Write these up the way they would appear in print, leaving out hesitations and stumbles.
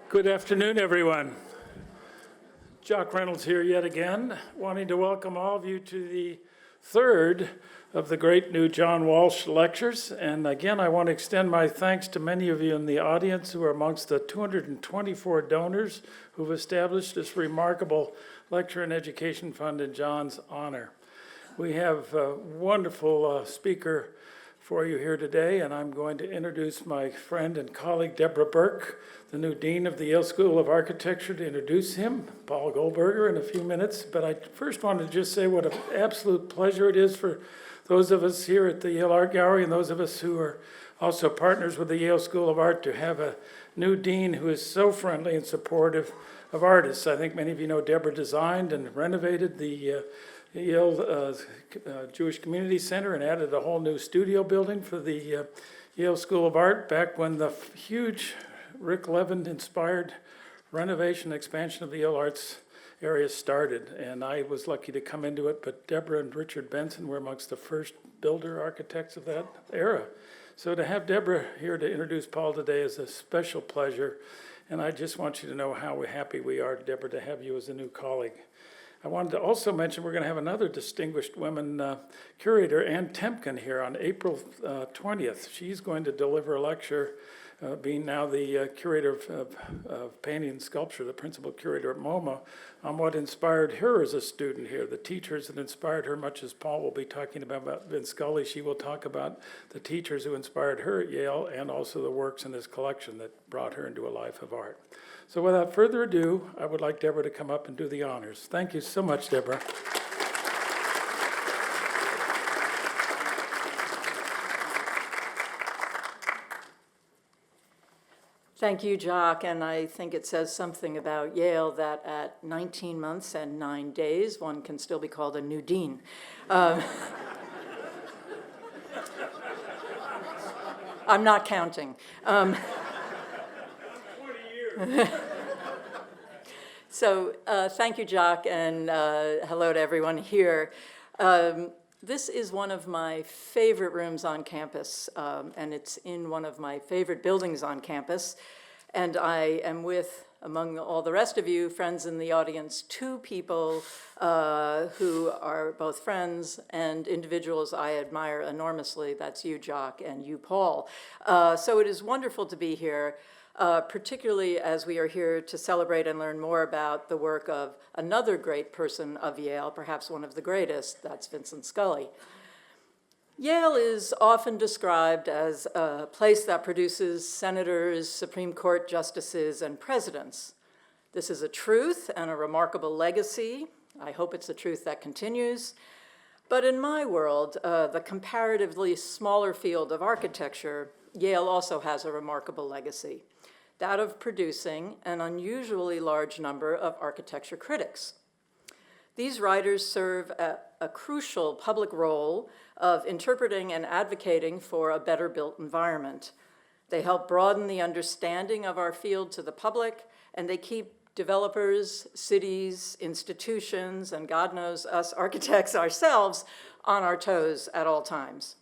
Good afternoon, everyone. Jock Reynolds here yet again, wanting to welcome all of you to the third of the great new John Walsh lectures. And again, I want to extend my thanks to many of you in the audience who are amongst the 224 donors who've established this remarkable lecture and education fund in John's honor. We have a wonderful speaker for you here today, and I'm going to introduce my friend and colleague Deborah Berke, the new Dean of the Yale School of Architecture, to introduce him, Paul Goldberger, in a few minutes. But I first wanted to just say what an absolute pleasure it is for those of us here at the Yale Art Gallery and those of us who are also partners with the Yale School of Art to have a new dean who is so friendly and supportive of artists. I think many of you know Deborah designed and renovated the Yale Jewish Community Center and added a whole new studio building for the Yale School of Art back when the huge Rick Levin-inspired renovation expansion of the Yale Arts area started. And I was lucky to come into it, but Deborah and Richard Benson were amongst the first builder architects of that era. So to have Deborah here to introduce Paul today is a special pleasure. And I just want you to know how happy we are, Deborah, to have you as a new colleague. I wanted to also mention we're going to have another distinguished women curator, Ann Temkin, here on April 20th. She's going to deliver a lecture, being now the curator of painting and sculpture, the principal curator at MoMA, on what inspired her as a student here, the teachers that inspired her, much as Paul will be talking about Vince Scully. She will talk about the teachers who inspired her at Yale and also the works in this collection that brought her into a life of art. So without further ado, I would like Deborah to come up and do the honors. Thank you so much, Deborah. Thank you, Jock, and I think it says something about Yale that at 19 months and 9 days, one can still be called a new dean. I'm not counting. 20 years. So thank you, Jock, and hello to everyone here. This is one of my favorite rooms on campus, and it's in one of my favorite buildings on campus. And I am with, among all the rest of you, friends in the audience, two people who are both friends and individuals I admire enormously. That's you, Jock, and you, Paul. So it is wonderful to be here. Particularly as we are here to celebrate and learn more about the work of another great person of Yale, perhaps one of the greatest, that's Vincent Scully. Yale is often described as a place that produces senators, Supreme Court justices, and presidents. This is a truth and a remarkable legacy. I hope it's a truth that continues. But in my world, the comparatively smaller field of architecture, Yale also has a remarkable legacy, that of producing an unusually large number of architecture critics. These writers serve a crucial public role of interpreting and advocating for a better built environment. They help broaden the understanding of our field to the public, and they keep developers, cities, institutions, and God knows us architects ourselves on our toes at all times.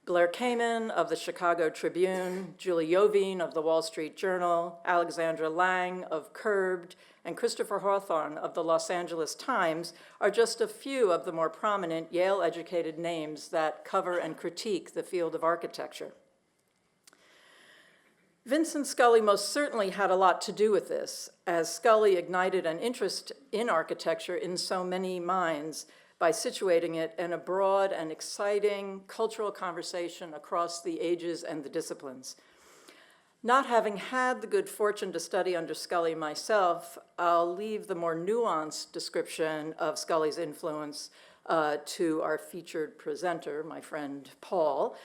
Blair Kamin of the Chicago Tribune, Julie Jovine of the Wall Street Journal, Alexandra Lang of Curbed, and Christopher Hawthorne of the Los Angeles Times are just a few of the more prominent Yale-educated names that cover and critique the field of architecture. Vincent Scully most certainly had a lot to do with this, as Scully ignited an interest in architecture in so many minds by situating it in a broad and exciting cultural conversation across the ages and the disciplines. Not having had the good fortune to study under Scully myself, I'll leave the more nuanced description of Scully's influence to our featured presenter, my friend Paul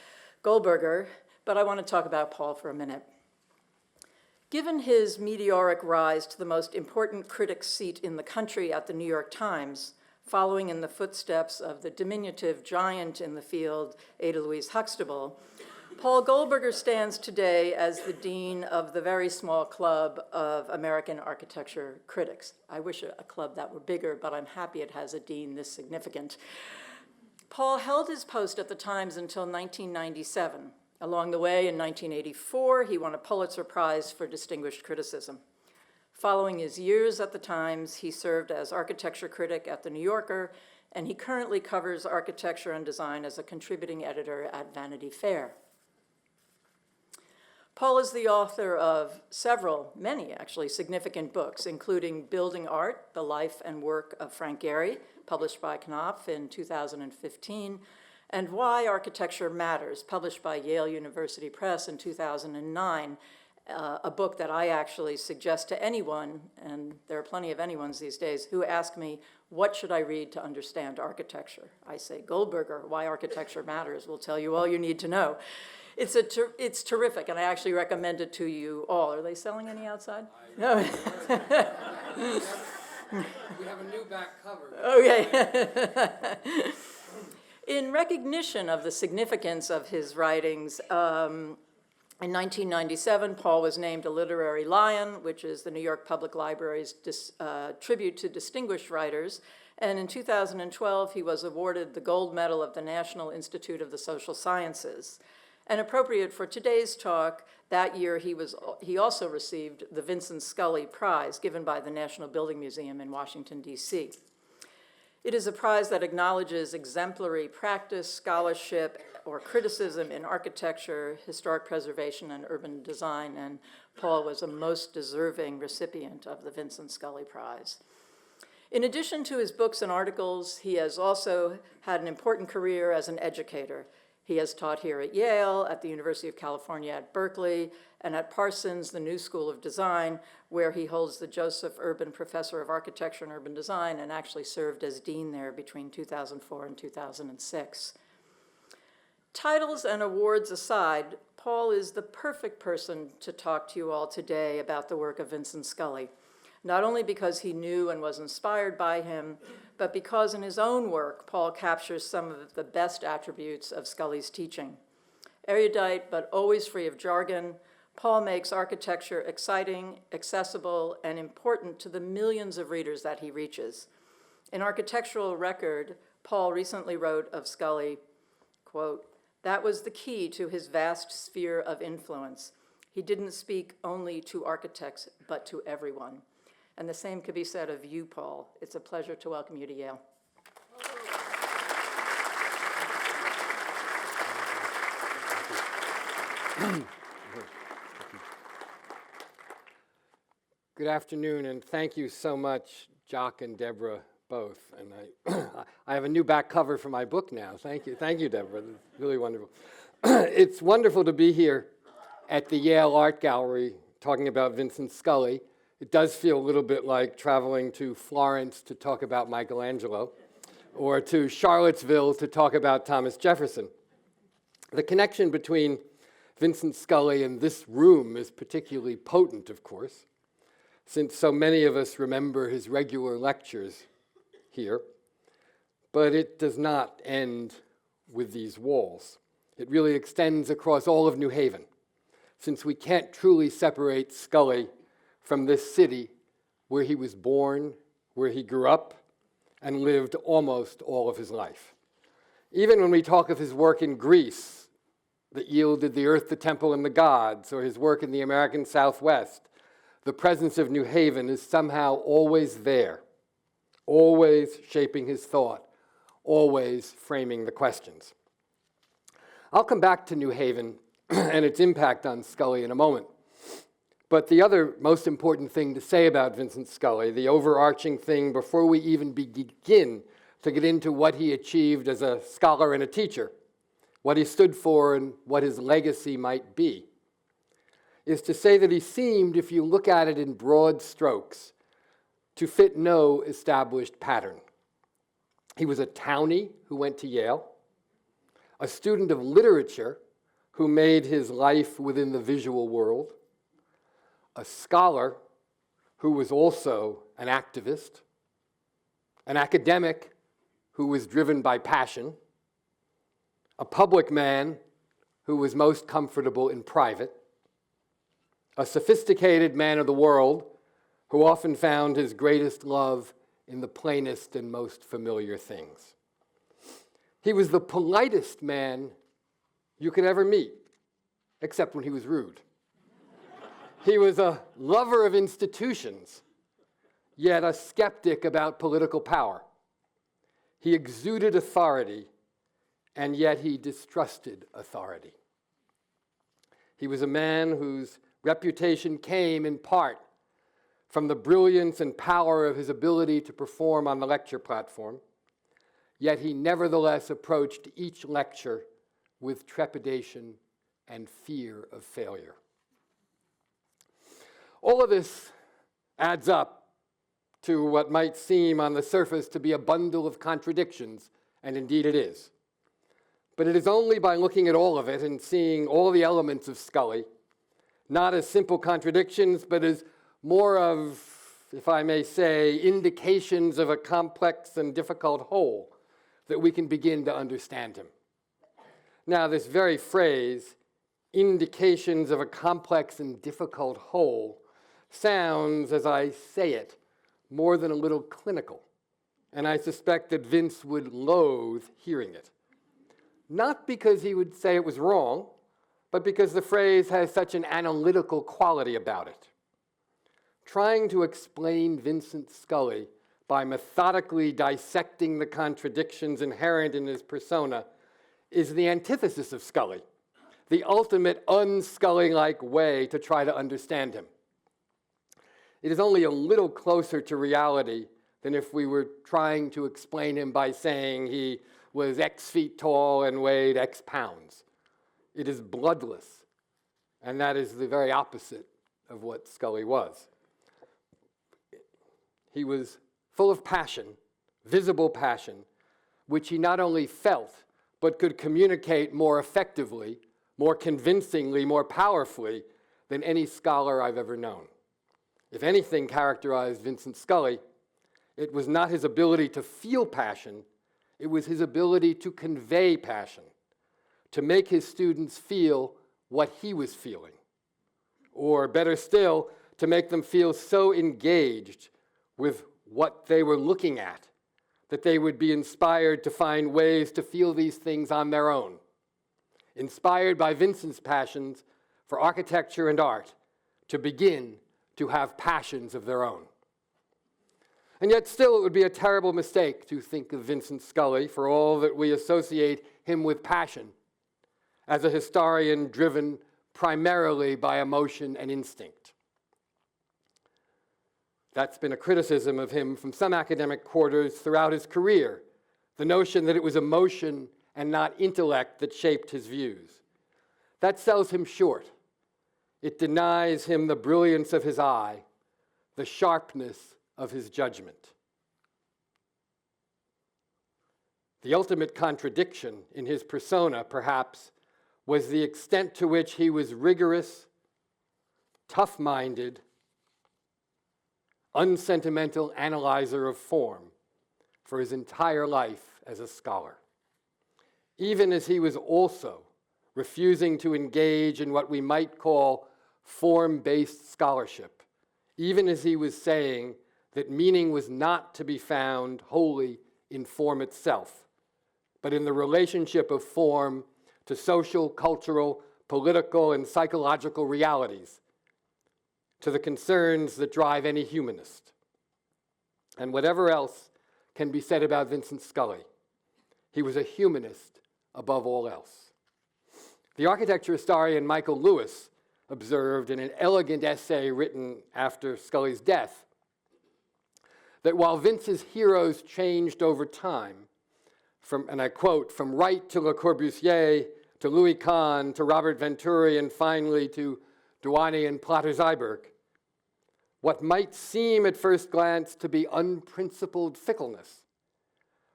Goldberger, but I want to talk about Paul for a minute. Given his meteoric rise to the most important critic seat in the country at the New York Times, following in the footsteps of the diminutive giant in the field, Ada Louise Huxtable, Paul Goldberger stands today as the dean of the very small club of American architecture critics. I wish a club that were bigger, but I'm happy it has a dean this significant. Paul held his post at the Times until 1997. Along the way, in 1984, he won a Pulitzer Prize for distinguished criticism. Following his years at the Times, he served as architecture critic at The New Yorker, and he currently covers architecture and design as a contributing editor at Vanity Fair. Paul is the author of many actually, significant books, including Building Art, The Life and Work of Frank Gehry, published by Knopf in 2015, and Why Architecture Matters, published by Yale University Press in 2009, a book that I actually suggest to anyone, and there are plenty of anyones these days, who ask me, what should I read to understand architecture? I say, Goldberger, Why Architecture Matters, will tell you all you need to know. It's terrific, and I actually recommend it to you all. Are they selling any outside? No. We have a new back cover. Okay. In recognition of the significance of his writings, in 1997, Paul was named a Literary Lion, which is the New York Public Library's tribute to distinguished writers. And in 2012, he was awarded the Gold Medal of the National Institute of the Social Sciences. And appropriate for today's talk, that year he also received the Vincent Scully Prize, given by the National Building Museum in Washington, D.C. It is a prize that acknowledges exemplary practice, scholarship, or criticism in architecture, historic preservation, and urban design, and Paul was a most deserving recipient of the Vincent Scully Prize. In addition to his books and articles, he has also had an important career as an educator. He has taught here at Yale, at the University of California at Berkeley, and at Parsons, the New School of Design, where he holds the Joseph Urban Professor of Architecture and Urban Design, and actually served as dean there between 2004 and 2006. Titles and awards aside, Paul is the perfect person to talk to you all today about the work of Vincent Scully, not only because he knew and was inspired by him, but because in his own work, Paul captures some of the best attributes of Scully's teaching. Erudite, but always free of jargon, Paul makes architecture exciting, accessible, and important to the millions of readers that he reaches. In Architectural Record, Paul recently wrote of Scully, quote, "That was the key to his vast sphere of influence. He didn't speak only to architects, but to everyone." And the same could be said of you, Paul. It's a pleasure to welcome you to Yale. Good afternoon, and thank you so much, Jock and Deborah, both. And I have a new back cover for my book now. Thank you, Deborah. It's really wonderful. It's wonderful to be here at the Yale Art Gallery talking about Vincent Scully. It does feel a little bit like traveling to Florence to talk about Michelangelo, or to Charlottesville to talk about Thomas Jefferson. The connection between Vincent Scully and this room is particularly potent, of course, since so many of us remember his regular lectures here. But it does not end with these walls. It really extends across all of New Haven, since we can't truly separate Scully from this city where he was born, where he grew up, and lived almost all of his life. Even when we talk of his work in Greece that yielded the earth, the temple, and the gods, or his work in the American Southwest, the presence of New Haven is somehow always there, always shaping his thought, always framing the questions. I'll come back to New Haven and its impact on Scully in a moment. But the other most important thing to say about Vincent Scully, the overarching thing before we even begin to get into what he achieved as a scholar and a teacher, what he stood for and what his legacy might be, is to say that he seemed, if you look at it in broad strokes, to fit no established pattern. He was a townie who went to Yale, a student of literature who made his life within the visual world, a scholar who was also an activist, an academic who was driven by passion, a public man who was most comfortable in private, a sophisticated man of the world who often found his greatest love in the plainest and most familiar things. He was the politest man you could ever meet, except when he was rude. He was a lover of institutions, yet a skeptic about political power. He exuded authority, and yet he distrusted authority. He was a man whose reputation came in part from the brilliance and power of his ability to perform on the lecture platform, yet he nevertheless approached each lecture with trepidation and fear of failure. All of this adds up to what might seem on the surface to be a bundle of contradictions, and indeed it is. But it is only by looking at all of it and seeing all the elements of Scully, not as simple contradictions, but as more of, if I may say, indications of a complex and difficult whole, that we can begin to understand him. Now, this very phrase, indications of a complex and difficult whole, sounds, as I say it, more than a little clinical, and I suspect that Vince would loathe hearing it. Not because he would say it was wrong, but because the phrase has such an analytical quality about it. Trying to explain Vincent Scully by methodically dissecting the contradictions inherent in his persona is the antithesis of Scully, the ultimate un-Scully-like way to try to understand him. It is only a little closer to reality than if we were trying to explain him by saying he was X feet tall and weighed X pounds. It is bloodless, and that is the very opposite of what Scully was. He was full of passion, visible passion, which he not only felt, but could communicate more effectively, more convincingly, more powerfully than any scholar I've ever known. If anything characterized Vincent Scully, it was not his ability to feel passion, it was his ability to convey passion, to make his students feel what he was feeling. Or better still, to make them feel so engaged with what they were looking at that they would be inspired to find ways to feel these things on their own. Inspired by Vincent's passions for architecture and art, to begin to have passions of their own. And yet still it would be a terrible mistake to think of Vincent Scully, for all that we associate him with passion, as a historian driven primarily by emotion and instinct. That's been a criticism of him from some academic quarters throughout his career, the notion that it was emotion and not intellect that shaped his views. That sells him short. It denies him the brilliance of his eye, the sharpness of his judgment. The ultimate contradiction in his persona, perhaps, was the extent to which he was rigorous, tough-minded, unsentimental analyzer of form for his entire life as a scholar. Even as he was also refusing to engage in what we might call form-based scholarship, even as he was saying that meaning was not to be found wholly in form itself, but in the relationship of form to social, cultural, political, and psychological realities, to the concerns that drive any humanist. And whatever else can be said about Vincent Scully, he was a humanist above all else. The architecture historian Michael Lewis observed in an elegant essay written after Scully's death that while Vince's heroes changed over time, from, and I quote, from Wright to Le Corbusier, to Louis Kahn, to Robert Venturi, and finally to Douani and Platter-Zyberk, what might seem at first glance to be unprincipled fickleness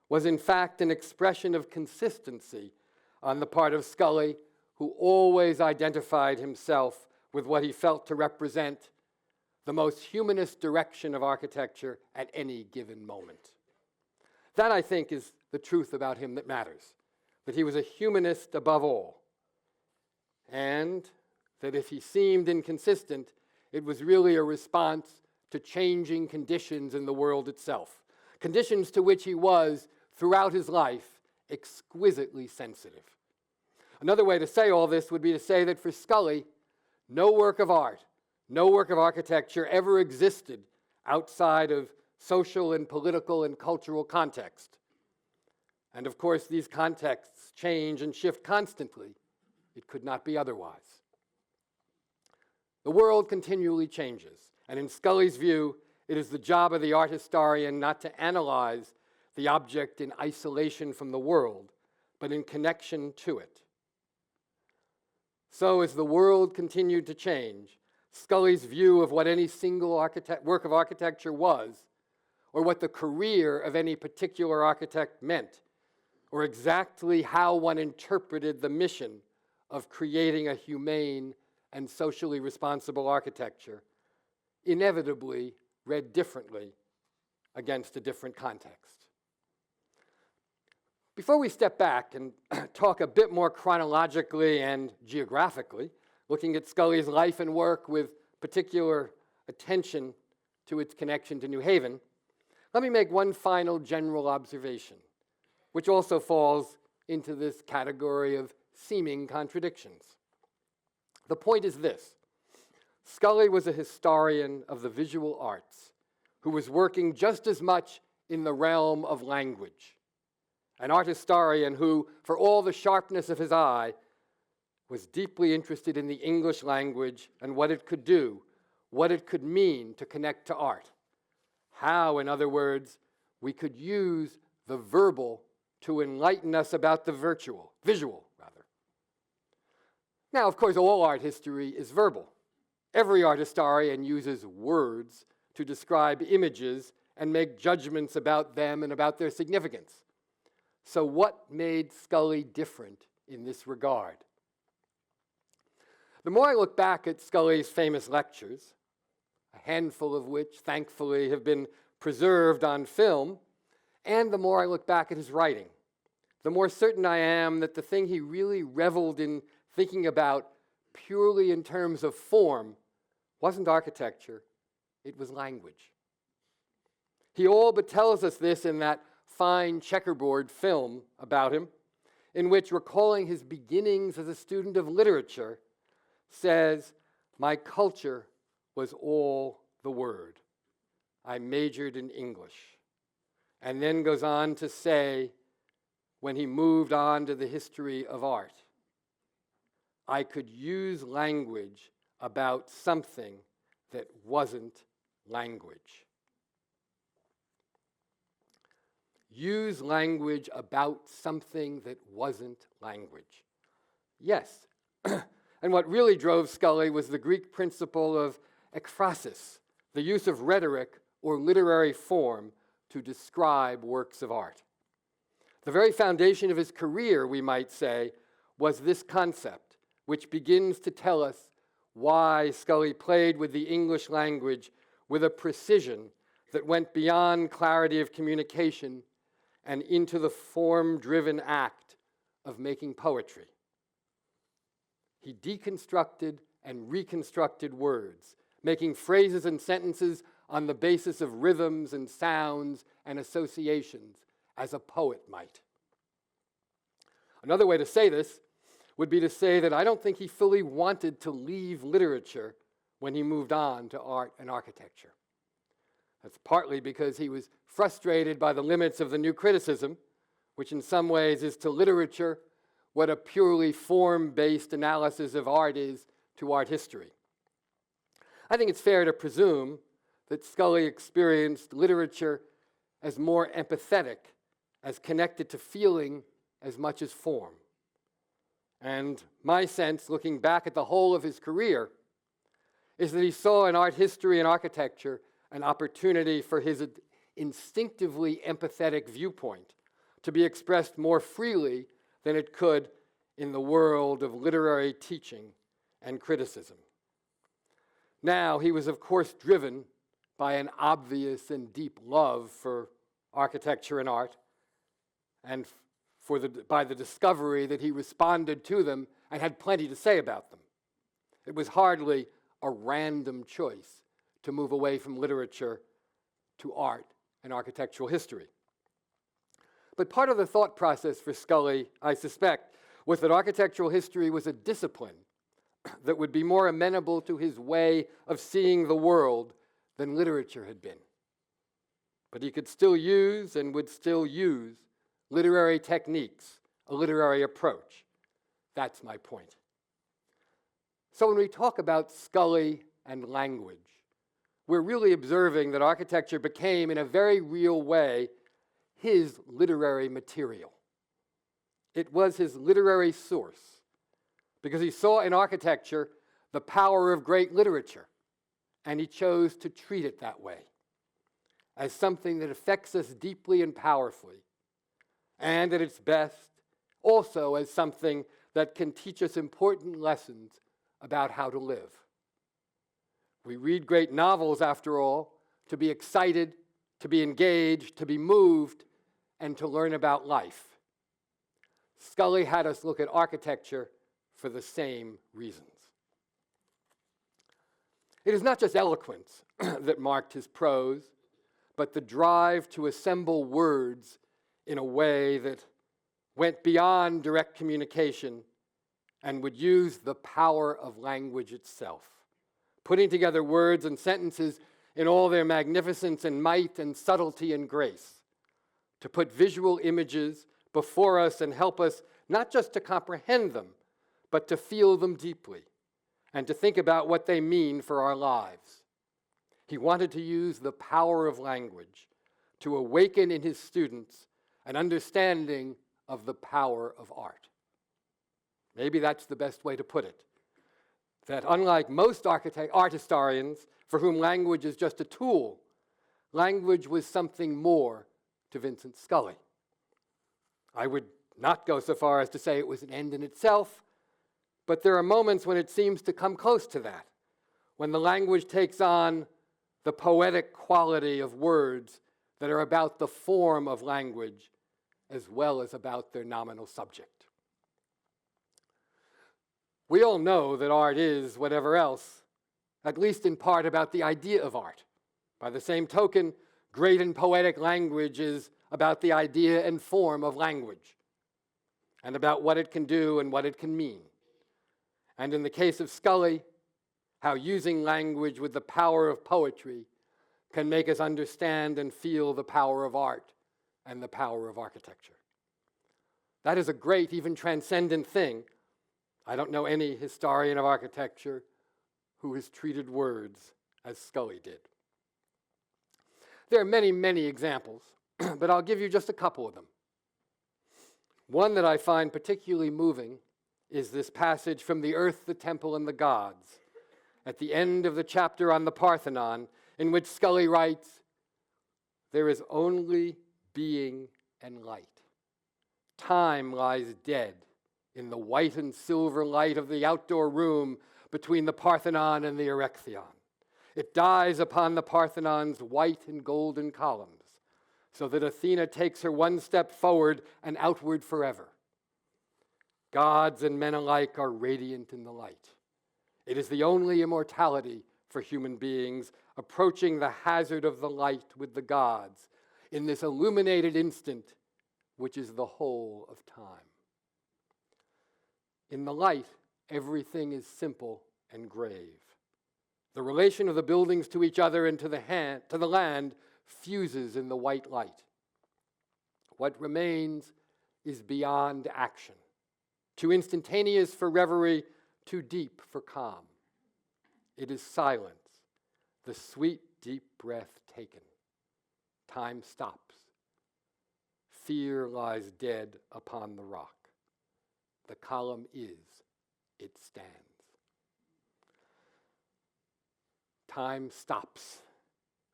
was in fact an expression of consistency on the part of Scully, who always identified himself with what he felt to represent the most humanist direction of architecture at any given moment. That, I think, is the truth about him that matters, that he was a humanist above all, and that if he seemed inconsistent, it was really a response to changing conditions in the world itself, conditions to which he was, throughout his life, exquisitely sensitive. Another way to say all this would be to say that for Scully, no work of art, No work of architecture ever existed outside of social and political and cultural context. And of course, these contexts change and shift constantly. It could not be otherwise. The world continually changes, and in Scully's view, it is the job of the art historian not to analyze the object in isolation from the world, but in connection to it. So as the world continued to change, Scully's view of what any single work of architecture was, or what the career of any particular architect meant, or exactly how one interpreted the mission of creating a humane and socially responsible architecture, inevitably read differently against a different context. Before we step back and talk a bit more chronologically and geographically, looking at Scully's life and work with particular attention to its connection to New Haven, let me make one final general observation, which also falls into this category of seeming contradictions. The point is this: Scully was a historian of the visual arts who was working just as much in the realm of language. An art historian who, for all the sharpness of his eye, was deeply interested in the English language and what it could do, what it could mean to connect to art. How, in other words, we could use the verbal to enlighten us about the visual. Now, of course, all art history is verbal. Every art historian uses words to describe images and make judgments about them and about their significance. So what made Scully different in this regard? The more I look back at Scully's famous lectures, a handful of which, thankfully, have been preserved on film, and the more I look back at his writing, the more certain I am that the thing he really reveled in thinking about purely in terms of form wasn't architecture, it was language. He all but tells us this in that fine checkerboard film about him, in which, recalling his beginnings as a student of literature, says, "My culture was all the word. I majored in English." And then goes on to say, when he moved on to the history of art, I could use language about something that wasn't language. Use language about something that wasn't language. Yes, and what really drove Scully was the Greek principle of ekphrasis, the use of rhetoric or literary form to describe works of art. The very foundation of his career, we might say, was this concept, which begins to tell us why Scully played with the English language with a precision that went beyond clarity of communication and into the form-driven act of making poetry. He deconstructed and reconstructed words, making phrases and sentences on the basis of rhythms and sounds and associations, as a poet might. Another way to say this would be to say that I don't think he fully wanted to leave literature when he moved on to art and architecture. That's partly because he was frustrated by the limits of the new criticism, which in some ways is to literature what a purely form-based analysis of art is to art history. I think it's fair to presume that Scully experienced literature as more empathetic, as connected to feeling as much as form. And my sense, looking back at the whole of his career, is that he saw in art history and architecture an opportunity for his instinctively empathetic viewpoint to be expressed more freely than it could in the world of literary teaching and criticism. Now, he was, of course, driven by an obvious and deep love for architecture and art, and by the discovery that he responded to them and had plenty to say about them. It was hardly a random choice to move away from literature to art and architectural history. But part of the thought process for Scully, I suspect, was that architectural history was a discipline that would be more amenable to his way of seeing the world than literature had been. But he could still use and would still use literary techniques, a literary approach. That's my point. So when we talk about Scully and language, we're really observing that architecture became, in a very real way, his literary material. It was his literary source, because he saw in architecture the power of great literature, and he chose to treat it that way, as something that affects us deeply and powerfully, and at its best, also as something that can teach us important lessons about how to live. We read great novels, after all, to be excited, to be engaged, to be moved, and to learn about life. Scully had us look at architecture for the same reasons. It is not just eloquence that marked his prose, but the drive to assemble words in a way that went beyond direct communication and would use the power of language itself, putting together words and sentences in all their magnificence and might and subtlety and grace, to put visual images before us and help us not just to comprehend them, but to feel them deeply and to think about what they mean for our lives. He wanted to use the power of language to awaken in his students an understanding of the power of art. Maybe that's the best way to put it. That unlike most art historians for whom language is just a tool, language was something more to Vincent Scully. I would not go so far as to say it was an end in itself, but there are moments when it seems to come close to that, when the language takes on the poetic quality of words that are about the form of language as well as about their nominal subject. We all know that art is, whatever else, at least in part about the idea of art. By the same token, great and poetic language is about the idea and form of language, and about what it can do and what it can mean. And in the case of Scully, how using language with the power of poetry can make us understand and feel the power of art and the power of architecture. That is a great, even transcendent thing. I don't know any historian of architecture who has treated words as Scully did. There are many, many examples, but I'll give you just a couple of them. One that I find particularly moving is this passage from The Earth, the Temple, and the Gods, at the end of the chapter on the Parthenon, in which Scully writes, "There is only being and light. Time lies dead in the white and silver light of the outdoor room between the Parthenon and the Erechtheion. It dies upon the Parthenon's white and golden columns, so that Athena takes her one step forward and outward forever. Gods and men alike are radiant in the light. It is the only immortality for human beings, approaching the hazard of the light with the gods in this illuminated instant, which is the whole of time. In the light, everything is simple and grave. The relation of the buildings to each other and to the land fuses in the white light. What remains is beyond action, too instantaneous for reverie, too deep for calm. It is silence, the sweet, deep breath taken. Time stops. Fear lies dead upon the rock. The column is, it stands. Time stops.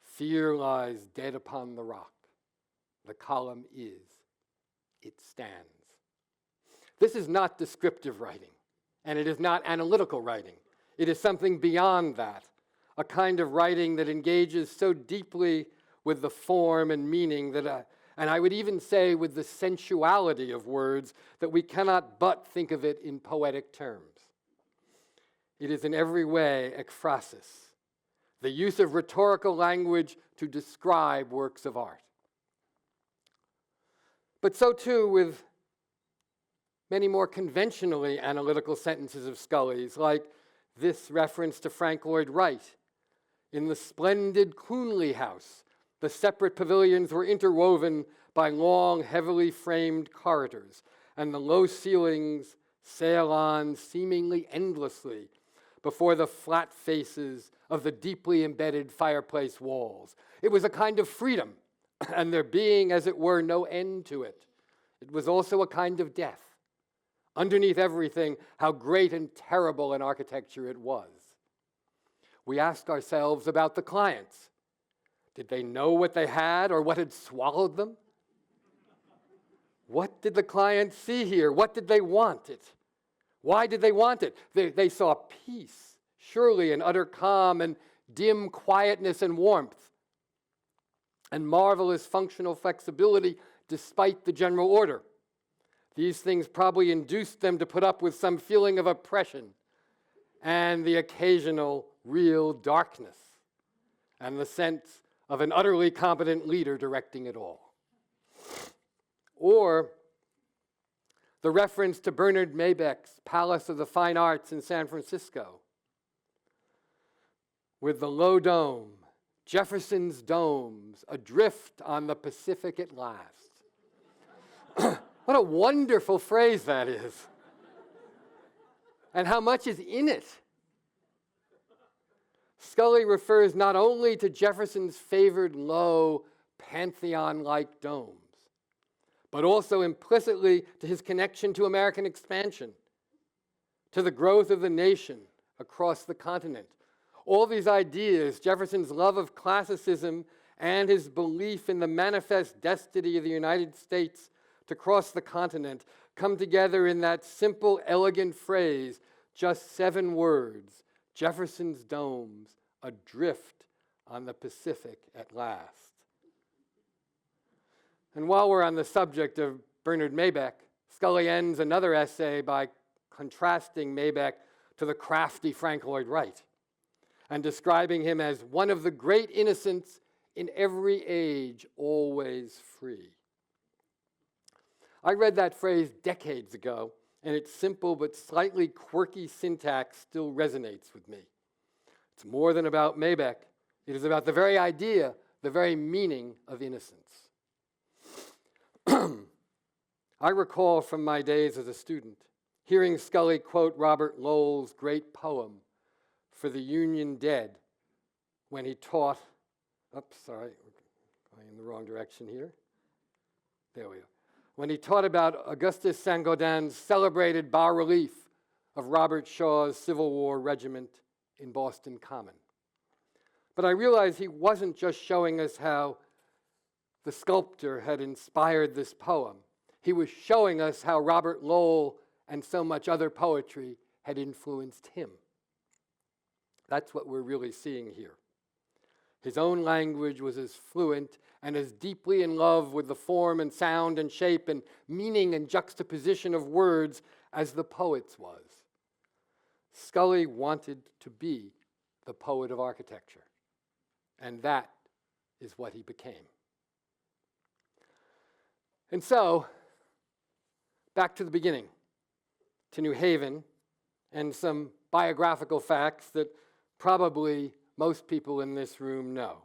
Fear lies dead upon the rock. The column is, it stands. This is not descriptive writing, and it is not analytical writing. It is something beyond that, a kind of writing that engages so deeply with the form and meaning that, and I would even say with the sensuality of words, that we cannot but think of it in poetic terms. It is in every way ekphrasis, the use of rhetorical language to describe works of art. But so too with many more conventionally analytical sentences of Scully's, like this reference to Frank Lloyd Wright. In the splendid Clunley House, the separate pavilions were interwoven by long, heavily framed corridors, and the low ceilings sail on seemingly endlessly before the flat faces of the deeply embedded fireplace walls. It was a kind of freedom, and there being, as it were, no end to it. It was also a kind of death. Underneath everything, how great and terrible an architecture it was. We asked ourselves about the clients. Did they know what they had or what had swallowed them? What did the clients see here? What did they want it? Why did they want it? They saw peace, surely, and utter calm, and dim quietness and warmth, and marvelous functional flexibility despite the general order. These things probably induced them to put up with some feeling of oppression and the occasional real darkness and the sense of an utterly competent leader directing it all. Or the reference to Bernard Maybeck's Palace of the Fine Arts in San Francisco, with the low dome, Jefferson's domes, adrift on the Pacific at last. What a wonderful phrase that is. And how much is in it? Scully refers not only to Jefferson's favored low, Pantheon-like domes, but also implicitly to his connection to American expansion, to the growth of the nation across the continent. All these ideas, Jefferson's love of classicism and his belief in the manifest destiny of the United States to cross the continent, come together in that simple, elegant phrase, just 7 words, Jefferson's domes adrift on the Pacific at last. And while we're on the subject of Bernard Maybeck, Scully ends another essay by contrasting Maybeck to the crafty Frank Lloyd Wright and describing him as one of the great innocents in every age, always free. I read that phrase decades ago, and its simple but slightly quirky syntax still resonates with me. It's more than about Maybeck. It is about the very idea, the very meaning of innocence. I recall from my days as a student hearing Scully quote Robert Lowell's great poem for the Union Dead when he taught, going in the wrong direction here. There we go. When he taught about Augustus Saint-Gaudens' celebrated bas-relief of Robert Shaw's Civil War regiment in Boston Common. But I realized he wasn't just showing us how the sculptor had inspired this poem. He was showing us how Robert Lowell and so much other poetry had influenced him. That's what we're really seeing here. His own language was as fluent and as deeply in love with the form and sound and shape and meaning and juxtaposition of words as the poet's was. Scully wanted to be the poet of architecture, and that is what he became. And so, back to the beginning, to New Haven, and some biographical facts that probably most people in this room know.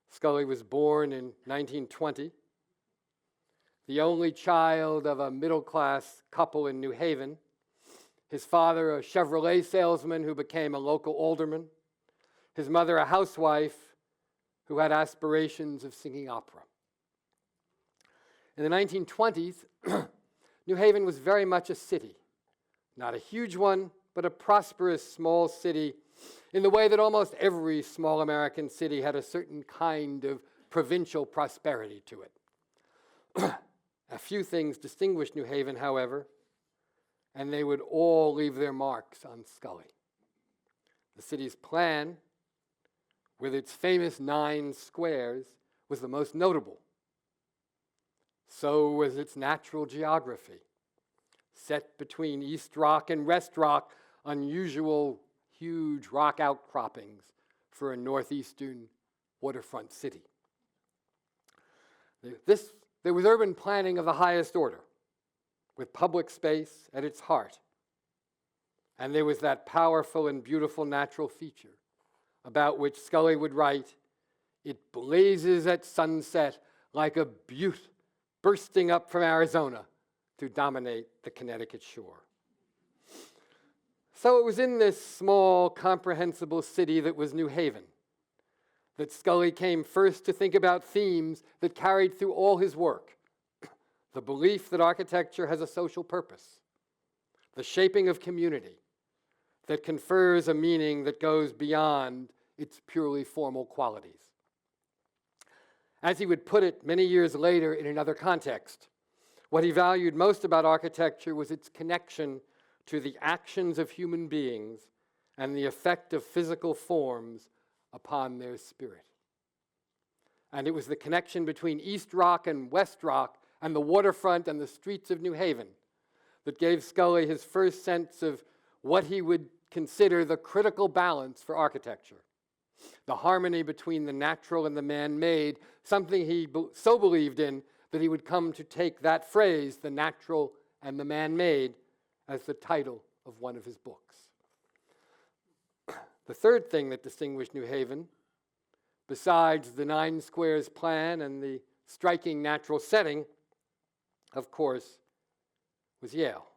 Scully was born in 1920, the only child of a middle-class couple in New Haven. His father, a Chevrolet salesman who became a local alderman. His mother, a housewife who had aspirations of singing opera. In the 1920s, New Haven was very much a city. Not a huge one, but a prosperous small city in the way that almost every small American city had a certain kind of provincial prosperity to it. A few things distinguished New Haven, however, and they would all leave their marks on Scully. The city's plan, with its famous 9 squares, was the most notable. So was its natural geography. Set between East Rock and West Rock, unusual, huge rock outcroppings for a northeastern waterfront city. There was urban planning of the highest order, with public space at its heart. And there was that powerful and beautiful natural feature about which Scully would write, "It blazes at sunset like a butte bursting up from Arizona to dominate the Connecticut shore." So it was in this small, comprehensible city that was New Haven that Scully came first to think about themes that carried through all his work: the belief that architecture has a social purpose, the shaping of community that confers a meaning that goes beyond its purely formal qualities. As he would put it many years later in another context, what he valued most about architecture was its connection to the actions of human beings and the effect of physical forms upon their spirit. And it was the connection between East Rock and West Rock and the waterfront and the streets of New Haven that gave Scully his first sense of what he would consider the critical balance for architecture, the harmony between the natural and the man-made, something he so believed in that he would come to take that phrase, the natural and the man-made, as the title of one of his books. The third thing that distinguished New Haven, besides the 9 squares plan and the striking natural setting, of course, was Yale,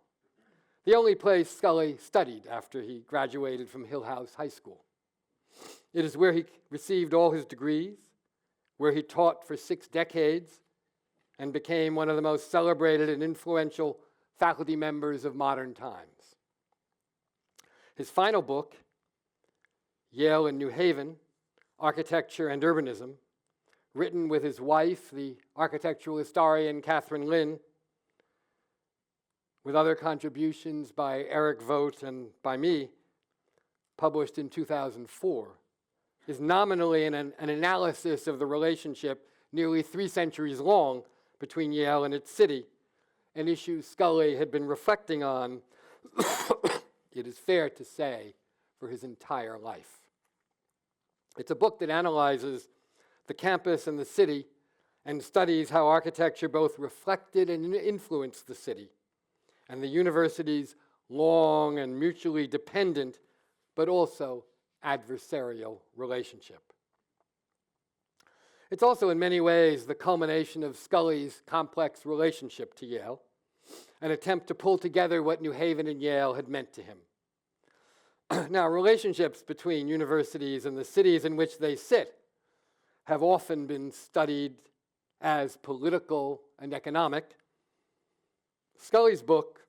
the only place Scully studied after he graduated from Hill House High School. It is where he received all his degrees, where he taught for 6 decades, and became one of the most celebrated and influential faculty members of modern times. His final book, Yale and New Haven, Architecture and Urbanism, written with his wife, the architectural historian Catherine Lynn, with other contributions by Eric Vogt and by me, published in 2004, is nominally an analysis of the relationship nearly 3 centuries long between Yale and its city, an issue Scully had been reflecting on, it is fair to say, for his entire life. It's a book that analyzes the campus and the city and studies how architecture both reflected and influenced the city and the university's long and mutually dependent but also adversarial relationship. It's also in many ways the culmination of Scully's complex relationship to Yale, an attempt to pull together what New Haven and Yale had meant to him. Now, relationships between universities and the cities in which they sit have often been studied as political and economic. Scully's book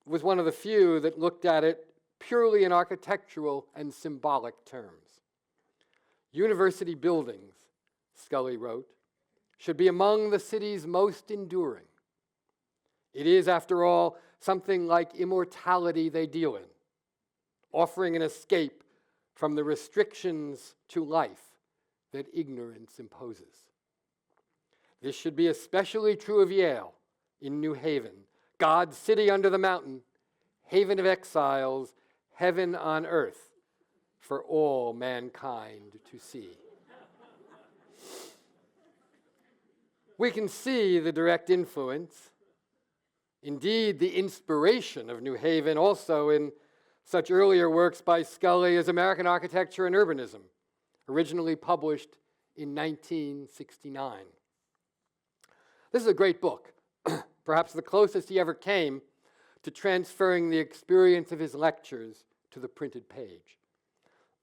was one of the few that looked at it purely in architectural and symbolic terms. University buildings, Scully wrote, should be among the city's most enduring. It is, after all, something like immortality they deal in, offering an escape from the restrictions to life that ignorance imposes. This should be especially true of Yale in New Haven, God's city under the mountain, haven of exiles, heaven on earth for all mankind to see. We can see the direct influence, indeed the inspiration of New Haven also in such earlier works by Scully as American Architecture and Urbanism, originally published in 1969. This is a great book, perhaps the closest he ever came to transferring the experience of his lectures to the printed page.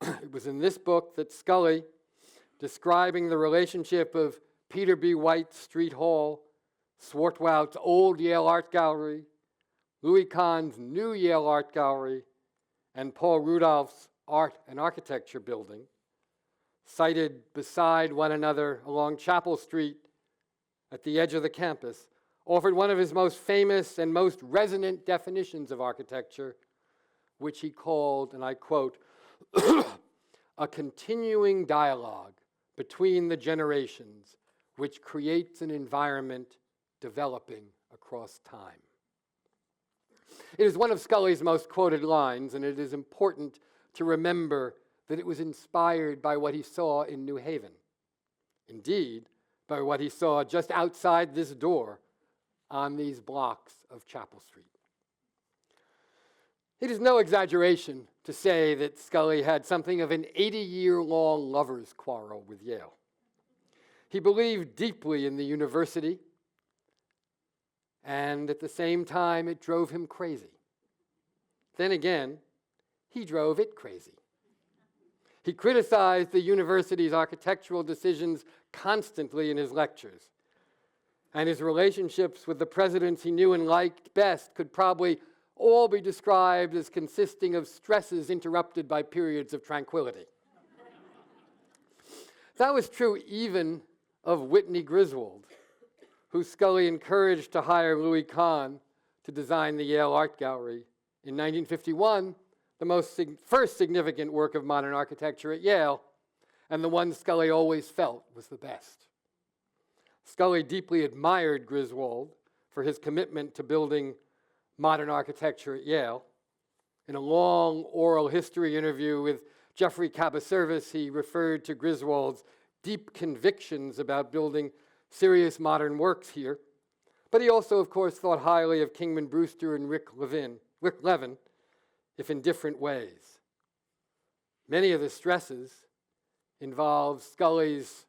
It was in this book that Scully, describing the relationship of Peter B. White's Street Hall, Swartwout's old Yale Art Gallery, Louis Kahn's new Yale Art Gallery, and Paul Rudolph's Art and Architecture building, sited beside one another along Chapel Street at the edge of the campus, offered one of his most famous and most resonant definitions of architecture, which he called, and I quote, a continuing dialogue between the generations which creates an environment developing across time. It is one of Scully's most quoted lines, and it is important to remember that it was inspired by what he saw in New Haven. Indeed, by what he saw just outside this door on these blocks of Chapel Street. It is no exaggeration to say that Scully had something of an 80-year-long lover's quarrel with Yale. He believed deeply in the university, and at the same time, it drove him crazy. Then again, he drove it crazy. He criticized the university's architectural decisions constantly in his lectures, and his relationships with the presidents he knew and liked best could probably all be described as consisting of stresses interrupted by periods of tranquility. That was true even of Whitney Griswold, who Scully encouraged to hire Louis Kahn to design the Yale Art Gallery in 1951, the first significant work of modern architecture at Yale, and the one Scully always felt was the best. Scully deeply admired Griswold for his commitment to building modern architecture at Yale. In a long oral history interview with Jeffrey Cabaservis, he referred to Griswold's deep convictions about building serious modern works here. But he also, of course, thought highly of Kingman Brewster and Rick Levin, if in different ways. Many of the stresses involved Scully's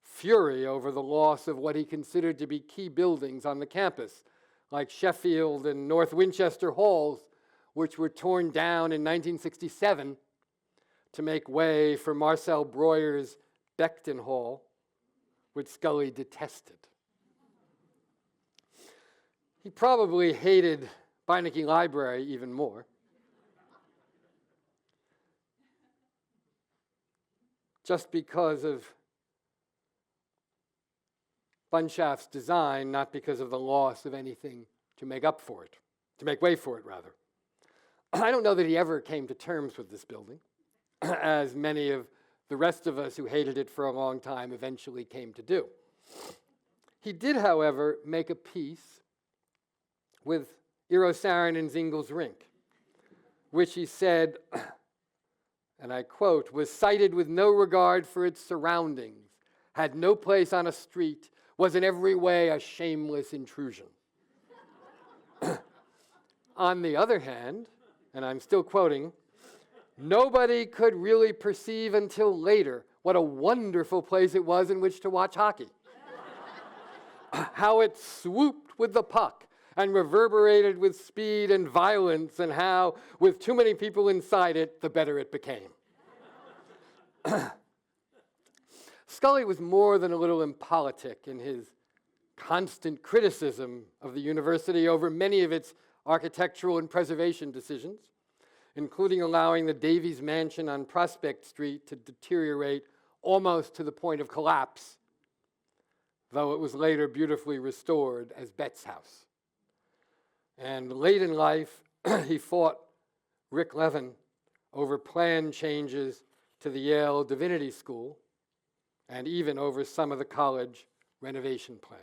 fury over the loss of what he considered to be key buildings on the campus, like Sheffield and North Winchester Halls, which were torn down in 1967 to make way for Marcel Breuer's Beckton Hall, which Scully detested. He probably hated Beinecke Library even more. Just because of Bunshaft's design, not because of the loss of anything to make up for it, to make way for it, rather. I don't know that he ever came to terms with this building, as many of the rest of us who hated it for a long time eventually came to do. He did, however, make a peace with Eero Saarinen's Ingalls Rink, which he said, and I quote, was cited with no regard for its surroundings, had no place on a street, was in every way a shameless intrusion. On the other hand, and I'm still quoting, nobody could really perceive until later what a wonderful place it was in which to watch hockey. How it swooped with the puck and reverberated with speed and violence, and how, with too many people inside it, the better it became. Scully was more than a little impolitic in his constant criticism of the university over many of its architectural and preservation decisions, including allowing the Davies Mansion on Prospect Street to deteriorate almost to the point of collapse, though it was later beautifully restored as Betts House. And late in life, he fought Rick Levin over plan changes to the Yale Divinity School, and even over some of the college renovation plans.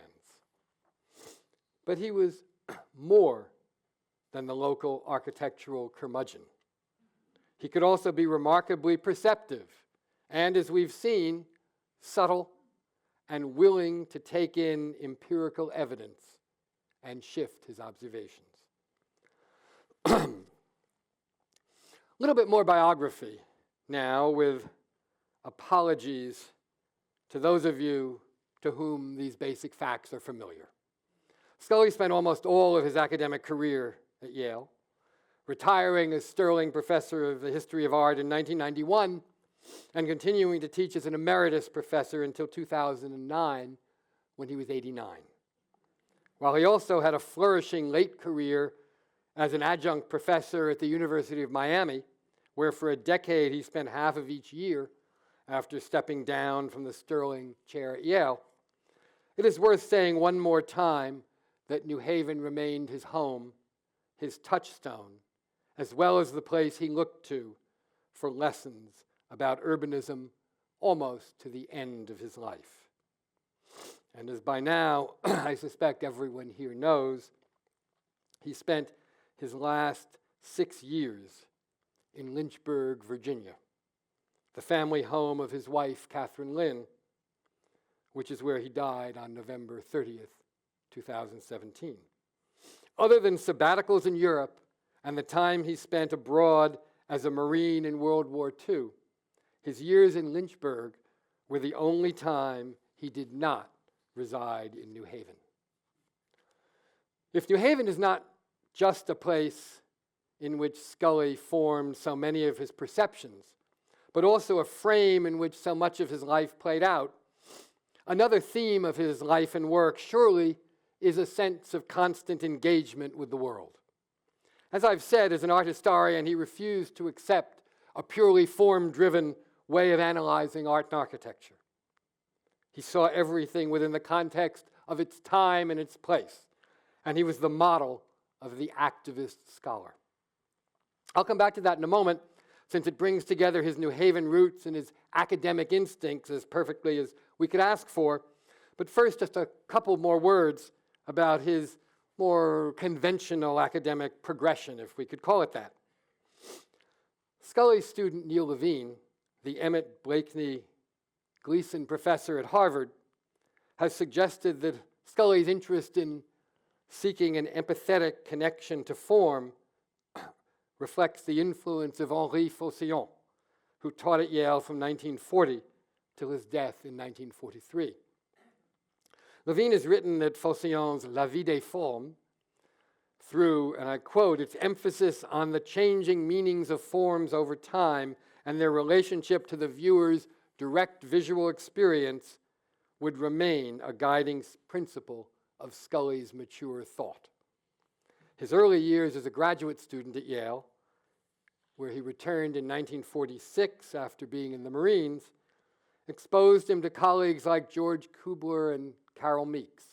But he was more than the local architectural curmudgeon. He could also be remarkably perceptive, and as we've seen, subtle and willing to take in empirical evidence and shift his observations. A little bit more biography now, with apologies to those of you to whom these basic facts are familiar. Scully spent almost all of his academic career at Yale, retiring as Sterling Professor of the History of Art in 1991 and continuing to teach as an emeritus professor until 2009, when he was 89. While he also had a flourishing late career as an adjunct professor at the University of Miami, where for a decade he spent half of each year after stepping down from the Sterling chair at Yale. It is worth saying one more time that New Haven remained his home, his touchstone, as well as the place he looked to for lessons about urbanism almost to the end of his life. And as by now I suspect everyone here knows, he spent his last 6 years in Lynchburg, Virginia, the family home of his wife, Catherine Lynn, which is where he died on November 30th, 2017. Other than sabbaticals in Europe and the time he spent abroad as a Marine in World War II, his years in Lynchburg were the only time he did not reside in New Haven. If New Haven is not just a place in which Scully formed so many of his perceptions, but also a frame in which so much of his life played out, another theme of his life and work surely is a sense of constant engagement with the world. As I've said, as an art historian, he refused to accept a purely form-driven way of analyzing art and architecture. He saw everything within the context of its time and its place, and he was the model of the activist scholar. I'll come back to that in a moment, since it brings together his New Haven roots and his academic instincts as perfectly as we could ask for. But first, just a couple more words about his more conventional academic progression, if we could call it that. Scully's student Neil Levine, the Emmett Blakeney Gleason Professor at Harvard, has suggested that Scully's interest in seeking an empathetic connection to form reflects the influence of Henri Faucillon, who taught at Yale from 1940 till his death in 1943. Levine has written that Faucillon's La Vie des Formes, through, and I quote, its emphasis on the changing meanings of forms over time and their relationship to the viewer's direct visual experience, would remain a guiding principle of Scully's mature thought. His early years as a graduate student at Yale, where he returned in 1946 after being in the Marines, exposed him to colleagues like George Kubler and Carol Meeks.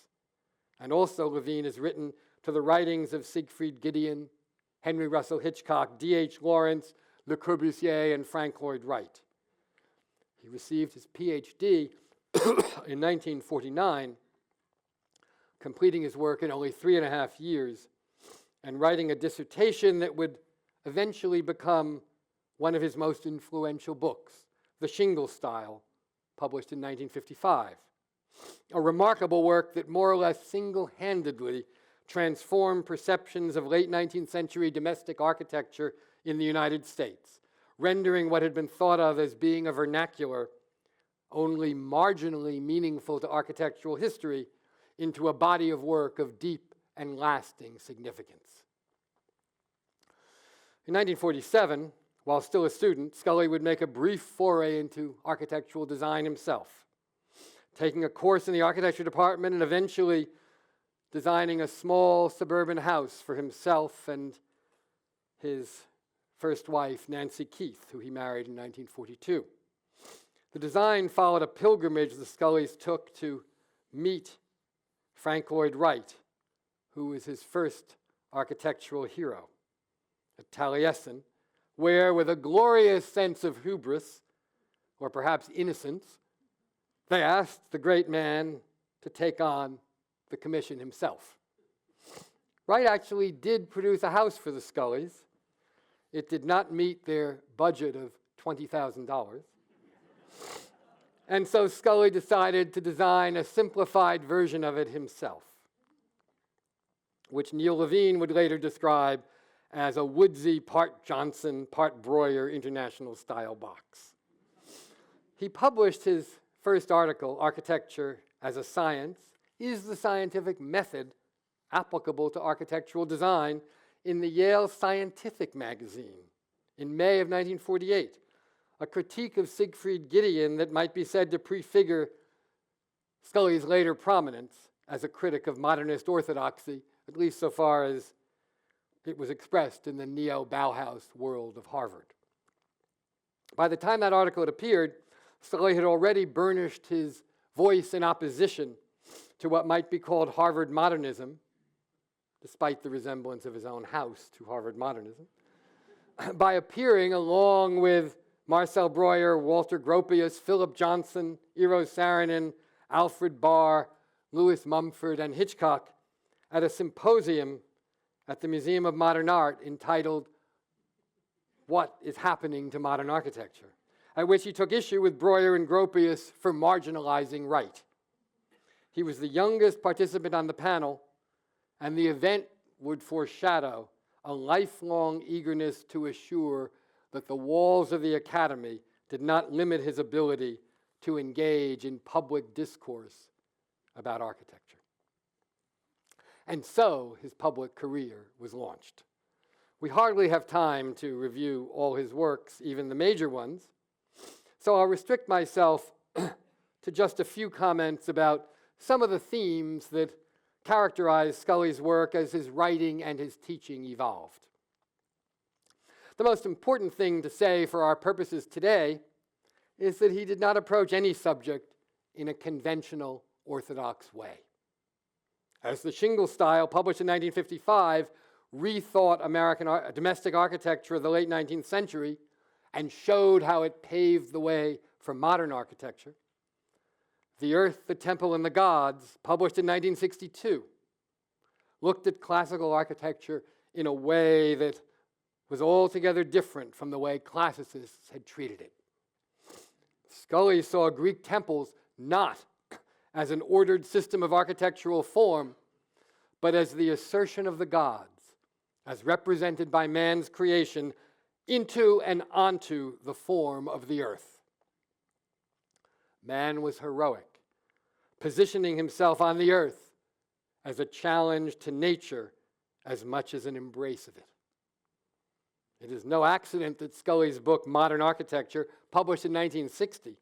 And also Levine has written to the writings of Siegfried Gideon, Henry Russell Hitchcock, D.H. Lawrence, Le Corbusier, and Frank Lloyd Wright. He received his PhD in 1949, completing his work in only 3.5 years, and writing a dissertation that would eventually become one of his most influential books, The Shingle Style, published in 1955. A remarkable work that more or less single-handedly transformed perceptions of late 19th century domestic architecture in the United States, rendering what had been thought of as being a vernacular only marginally meaningful to architectural history into a body of work of deep and lasting significance. In 1947, while still a student, Scully would make a brief foray into architectural design himself, taking a course in the architecture department and eventually designing a small suburban house for himself and his first wife, Nancy Keith, who he married in 1942. The design followed a pilgrimage the Scullys took to meet Frank Lloyd Wright, who was his first architectural hero, at Taliesin, where, with a glorious sense of hubris, or perhaps innocence, they asked the great man to take on the commission himself. Wright actually did produce a house for the Scullys. It did not meet their budget of $20,000. And so Scully decided to design a simplified version of it himself, which Neil Levine would later describe as a woodsy, part Johnson, part Breuer international style box. He published his first article, Architecture as a Science, Is the Scientific Method Applicable to Architectural Design, in the Yale Scientific magazine in May of 1948, a critique of Siegfried Gideon that might be said to prefigure Scully's later prominence as a critic of modernist orthodoxy, at least so far as it was expressed in the neo-Bauhaus world of Harvard. By the time that article had appeared, Scully had already burnished his voice in opposition to what might be called Harvard modernism, despite the resemblance of his own house to Harvard modernism, by appearing along with Marcel Breuer, Walter Gropius, Philip Johnson, Eero Saarinen, Alfred Barr, Louis Mumford, and Hitchcock at a symposium at the Museum of Modern Art entitled What is Happening to Modern Architecture, at which he took issue with Breuer and Gropius for marginalizing Wright. He was the youngest participant on the panel, and the event would foreshadow a lifelong eagerness to assure that the walls of the academy did not limit his ability to engage in public discourse about architecture. And so his public career was launched. We hardly have time to review all his works, even the major ones, so I'll restrict myself to just a few comments about some of the themes that characterize Scully's work as his writing and his teaching evolved. The most important thing to say for our purposes today is that he did not approach any subject in a conventional, orthodox way. As the Shingle style, published in 1955, rethought American domestic architecture of the late 19th century and showed how it paved the way for modern architecture. The Earth, the Temple, and the Gods, published in 1962, looked at classical architecture in a way that was altogether different from the way classicists had treated it. Scully saw Greek temples not as an ordered system of architectural form, but as the assertion of the gods, as represented by man's creation into and onto the form of the earth. Man was heroic, positioning himself on the earth as a challenge to nature as much as an embrace of it. It is no accident that Scully's book, Modern Architecture, published in 1960,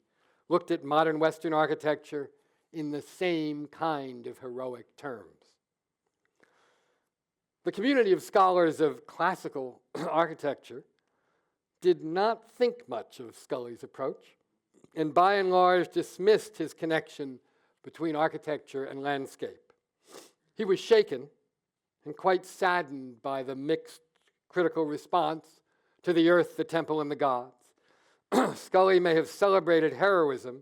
looked at modern Western architecture in the same kind of heroic terms. The community of scholars of classical architecture did not think much of Scully's approach, and by and large dismissed his connection between architecture and landscape. He was shaken and quite saddened by the mixed critical response to the Earth, the Temple, and the Gods. Scully may have celebrated heroism,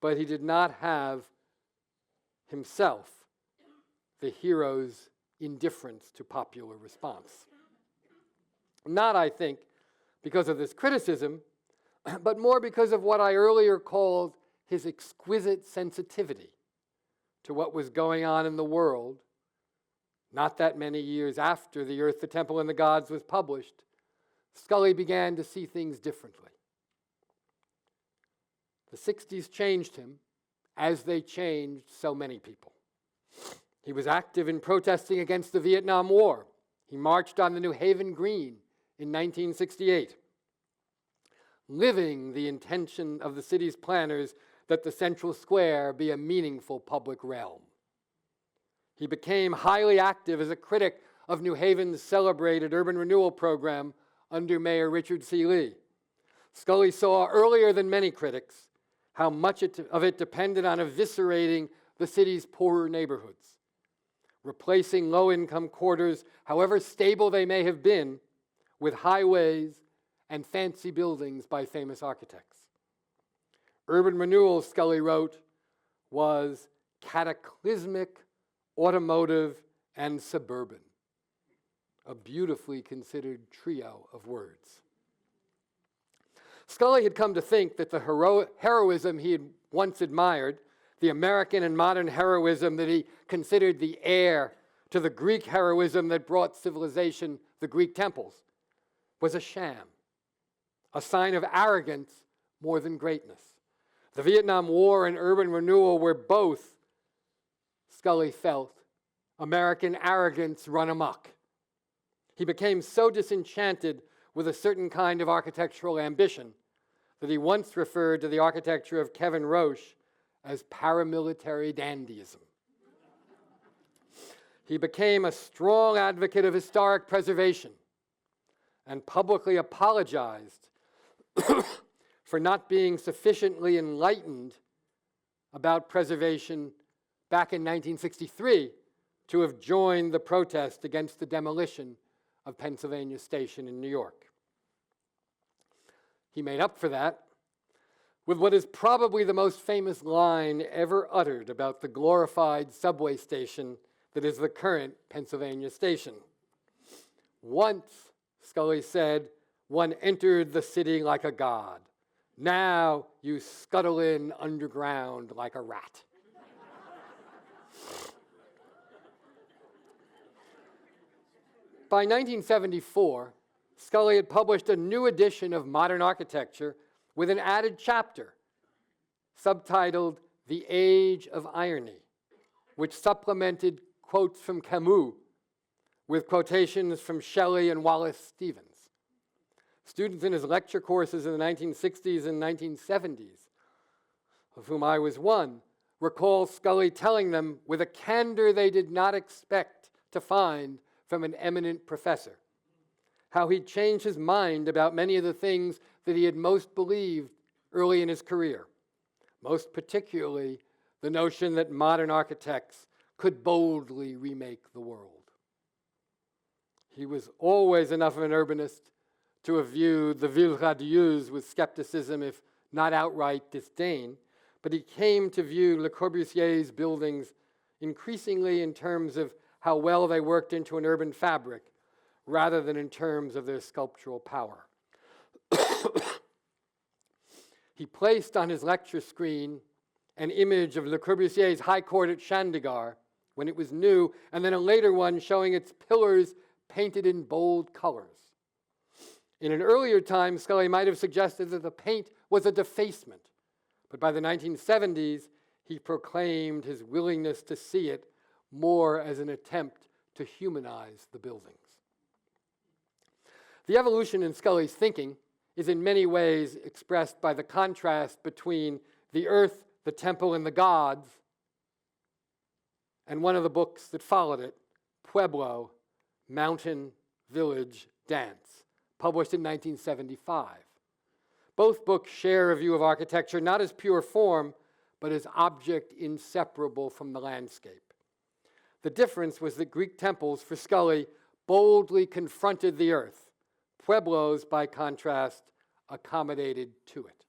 but he did not have himself the hero's indifference to popular response. Not, I think, because of this criticism, but more because of what I earlier called his exquisite sensitivity to what was going on in the world, not that many years after The Earth, the Temple, and the Gods was published. Scully began to see things differently. The 60s changed him, as they changed so many people. He was active in protesting against the Vietnam War. He marched on the New Haven Green in 1968, living the intention of the city's planners that the central square be a meaningful public realm. He became highly active as a critic of New Haven's celebrated urban renewal program under Mayor Richard C. Lee. Scully saw earlier than many critics how much of it depended on eviscerating the city's poorer neighborhoods, replacing low-income quarters, however stable they may have been, with highways and fancy buildings by famous architects. Urban renewal, Scully wrote, was cataclysmic, automotive, and suburban, a beautifully considered trio of words. Scully had come to think that the heroism he had once admired, the American and modern heroism that he considered the heir to the Greek heroism that brought civilization, the Greek temples, was a sham, a sign of arrogance more than greatness. The Vietnam War and urban renewal were both, Scully felt, American arrogance run amok. He became so disenchanted with a certain kind of architectural ambition that he once referred to the architecture of Kevin Roche as paramilitary dandyism. He became a strong advocate of historic preservation and publicly apologized for not being sufficiently enlightened about preservation back in 1963 to have joined the protest against the demolition of Pennsylvania Station in New York. He made up for that with what is probably the most famous line ever uttered about the glorified subway station that is the current Pennsylvania Station. Once, Scully said, one entered the city like a god. Now you scuttle in underground like a rat. By 1974, Scully had published a new edition of Modern Architecture with an added chapter subtitled The Age of Irony, which supplemented quotes from Camus with quotations from Shelley and Wallace Stevens. Students in his lecture courses in the 1960s and 1970s, of whom I was one, recall Scully telling them with a candor they did not expect to find from an eminent professor, how he'd changed his mind about many of the things that he had most believed early in his career, most particularly the notion that modern architects could boldly remake the world. He was always enough of an urbanist to have viewed the ville radieuse with skepticism, if not outright disdain, but he came to view Le Corbusier's buildings increasingly in terms of how well they worked into an urban fabric, rather than in terms of their sculptural power. He placed on his lecture screen an image of Le Corbusier's High Court at Chandigarh when it was new, and then a later one showing its pillars painted in bold colors. In an earlier time, Scully might have suggested that the paint was a defacement, but by the 1970s, he proclaimed his willingness to see it more as an attempt to humanize the buildings. The evolution in Scully's thinking is in many ways expressed by the contrast between the earth, the temple, and the gods, and one of the books that followed it, Pueblo, Mountain, Village, Dance, published in 1975. Both books share a view of architecture not as pure form, but as object inseparable from the landscape. The difference was that Greek temples, for Scully, boldly confronted the earth. Pueblos, by contrast, accommodated to it.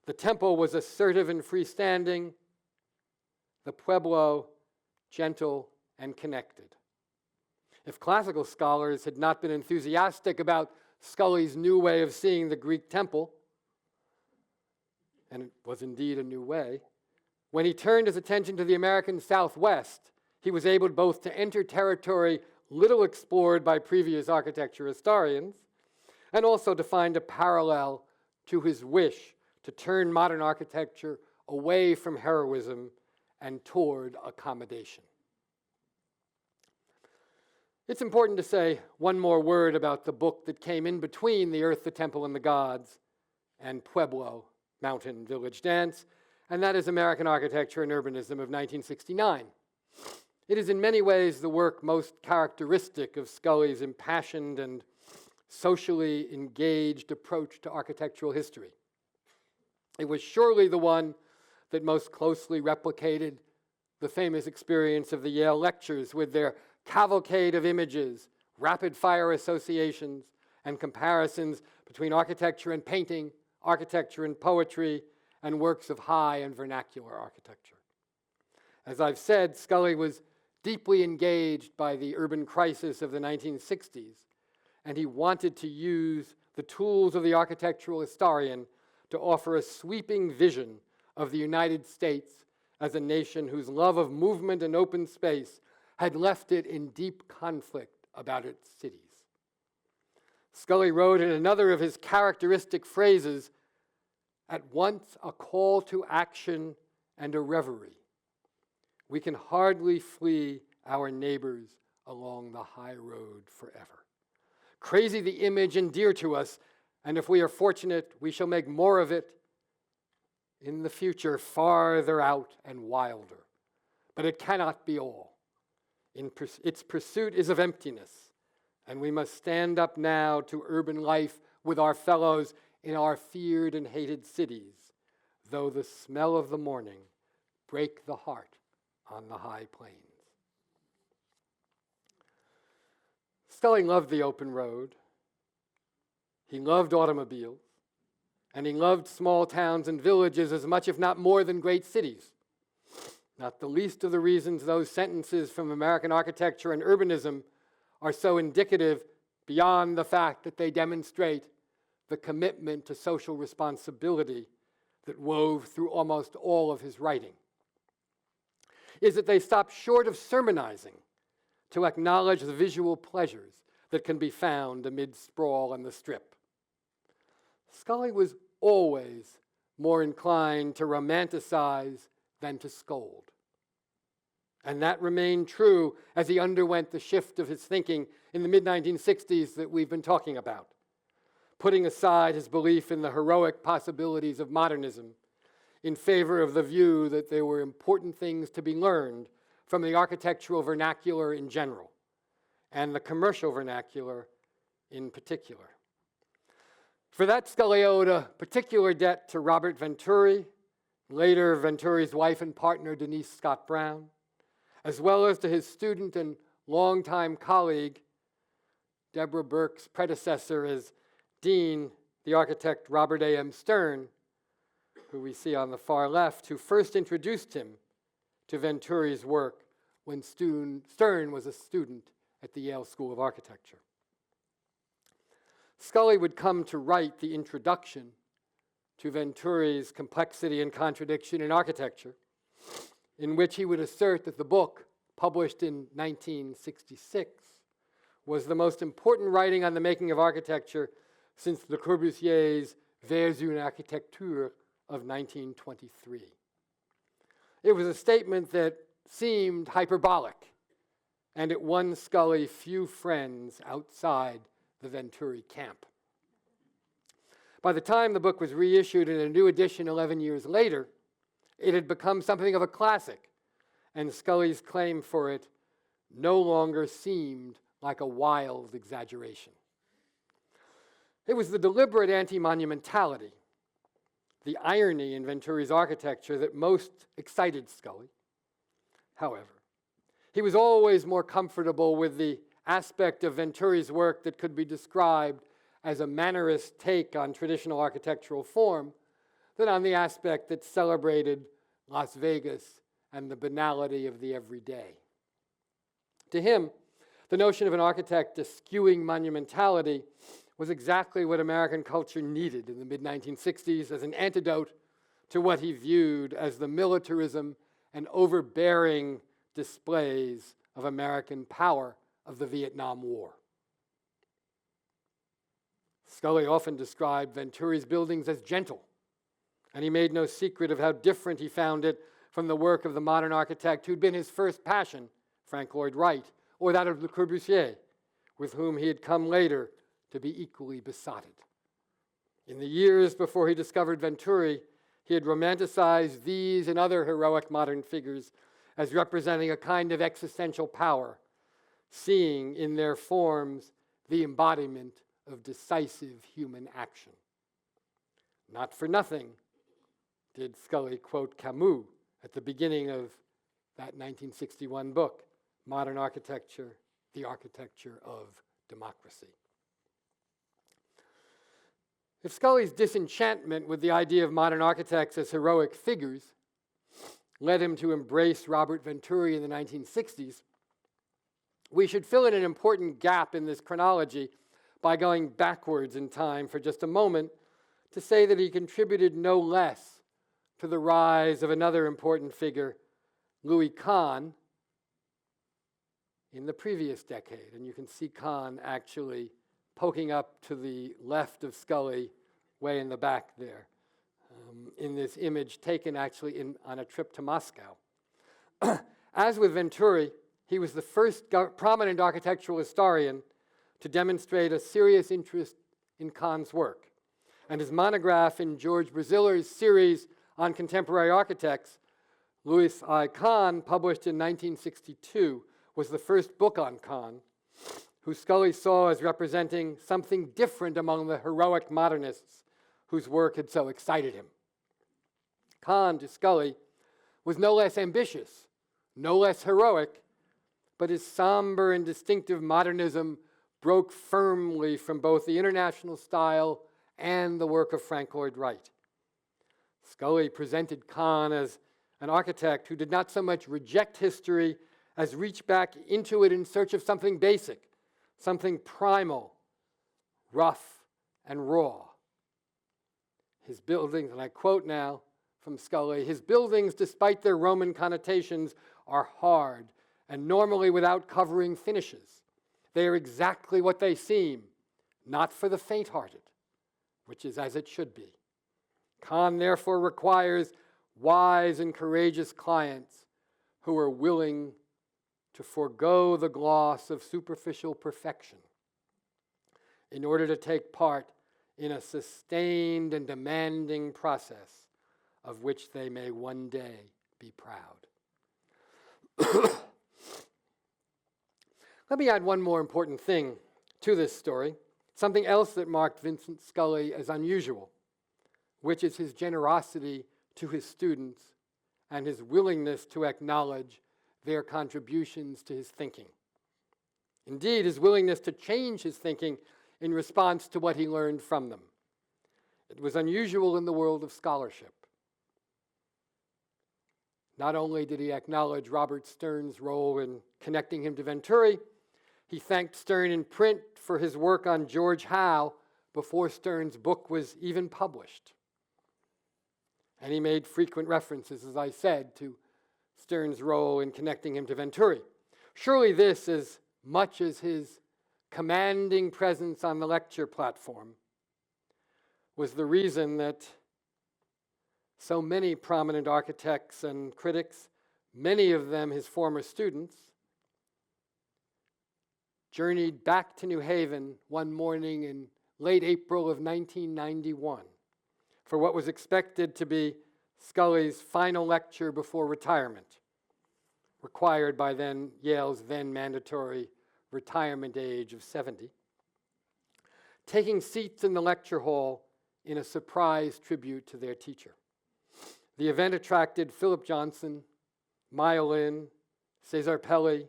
The temple was assertive and freestanding, the Pueblo, gentle and connected. If classical scholars had not been enthusiastic about Scully's new way of seeing the Greek temple, and it was indeed a new way, when he turned his attention to the American Southwest, he was able both to enter territory little explored by previous architecture historians, and also to find a parallel to his wish to turn modern architecture away from heroism and toward accommodation. It's important to say one more word about the book that came in between The Earth, the Temple, and the Gods and Pueblo, Mountain, Village, Dance, and that is American Architecture and Urbanism of 1969. It is in many ways the work most characteristic of Scully's impassioned and socially engaged approach to architectural history. It was surely the one that most closely replicated the famous experience of the Yale lectures with their cavalcade of images, rapid-fire associations, and comparisons between architecture and painting, architecture and poetry, and works of high and vernacular architecture. As I've said, Scully was deeply engaged by the urban crisis of the 1960s, and he wanted to use the tools of the architectural historian to offer a sweeping vision of the United States as a nation whose love of movement and open space had left it in deep conflict about its cities. Scully wrote in another of his characteristic phrases, "At once a call to action and a reverie. We can hardly flee our neighbors along the high road forever. Crazy the image and dear to us, and if we are fortunate, we shall make more of it in the future, farther out and wilder. But it cannot be all. Its pursuit is of emptiness, and we must stand up now to urban life with our fellows in our feared and hated cities, though the smell of the morning break the heart on the high plains." Scully loved the open road. He loved automobiles, and he loved small towns and villages as much, if not more, than great cities. Not the least of the reasons those sentences from American Architecture and Urbanism are so indicative, beyond the fact that they demonstrate the commitment to social responsibility that wove through almost all of his writing, is that they stop short of sermonizing to acknowledge the visual pleasures that can be found amid sprawl on the Strip. Scully was always more inclined to romanticize than to scold. And that remained true as he underwent the shift of his thinking in the mid-1960s that we've been talking about, putting aside his belief in the heroic possibilities of modernism in favor of the view that there were important things to be learned from the architectural vernacular in general, and the commercial vernacular in particular. For that, Scully owed a particular debt to Robert Venturi, later Venturi's wife and partner Denise Scott Brown, as well as to his student and longtime colleague, Deborah Berke's predecessor as dean, the architect Robert A.M. Stern, who we see on the far left, who first introduced him to Venturi's work when Stern was a student at the Yale School of Architecture. Scully would come to write the introduction to Venturi's Complexity and Contradiction in Architecture, in which he would assert that the book, published in 1966, was the most important writing on the making of architecture since Le Corbusier's Vers une architecture of 1923. It was a statement that seemed hyperbolic, and it won Scully few friends outside the Venturi camp. By the time the book was reissued in a new edition 11 years later, it had become something of a classic, and Scully's claim for it no longer seemed like a wild exaggeration. It was the deliberate anti-monumentality, the irony in Venturi's architecture that most excited Scully. However, he was always more comfortable with the aspect of Venturi's work that could be described as a mannerist take on traditional architectural form than on the aspect that celebrated Las Vegas and the banality of the everyday. To him, the notion of an architect eschewing monumentality was exactly what American culture needed in the mid-1960s as an antidote to what he viewed as the militarism and overbearing displays of American power of the Vietnam War. Scully often described Venturi's buildings as gentle, and he made no secret of how different he found it from the work of the modern architect who'd been his first passion, Frank Lloyd Wright, or that of Le Corbusier, with whom he had come later to be equally besotted. In the years before he discovered Venturi, he had romanticized these and other heroic modern figures as representing a kind of existential power, seeing in their forms the embodiment of decisive human action. Not for nothing did Scully quote Camus at the beginning of that 1961 book, Modern Architecture, the Architecture of Democracy. If Scully's disenchantment with the idea of modern architects as heroic figures led him to embrace Robert Venturi in the 1960s, we should fill in an important gap in this chronology by going backwards in time for just a moment to say that he contributed no less to the rise of another important figure, Louis Kahn, in the previous decade. And you can see Kahn actually poking up to the left of Scully, way in the back there, in this image taken actually on a trip to Moscow. As with Venturi, he was the first prominent architectural historian to demonstrate a serious interest in Kahn's work. And his monograph in George Braziller's series on contemporary architects, Louis I. Kahn, published in 1962, was the first book on Kahn, who Scully saw as representing something different among the heroic modernists whose work had so excited him. Kahn, to Scully, was no less ambitious, no less heroic, but his somber and distinctive modernism broke firmly from both the international style and the work of Frank Lloyd Wright. Scully presented Kahn as an architect who did not so much reject history as reach back into it in search of something basic, something primal, rough, and raw. His buildings, and I quote now from Scully, his buildings, despite their Roman connotations, are hard and normally without covering finishes. They are exactly what they seem, not for the faint-hearted, which is as it should be. Kahn therefore requires wise and courageous clients who are willing to forego the gloss of superficial perfection in order to take part in a sustained and demanding process of which they may one day be proud. Let me add one more important thing to this story, something else that marked Vincent Scully as unusual, which is his generosity to his students and his willingness to acknowledge their contributions to his thinking. Indeed, his willingness to change his thinking in response to what he learned from them. It was unusual in the world of scholarship. Not only did he acknowledge Robert Stern's role in connecting him to Venturi, he thanked Stern in print for his work on George Howe before Stern's book was even published. And he made frequent references, as I said, to Stern's role in connecting him to Venturi. Surely this, as much as his commanding presence on the lecture platform, was the reason that so many prominent architects and critics, many of them his former students, journeyed back to New Haven one morning in late April of 1991 for what was expected to be Scully's final lecture before retirement, required by Yale's then mandatory retirement age of 70, taking seats in the lecture hall in a surprise tribute to their teacher. The event attracted Philip Johnson, Maya Lin, Cesar Pelli,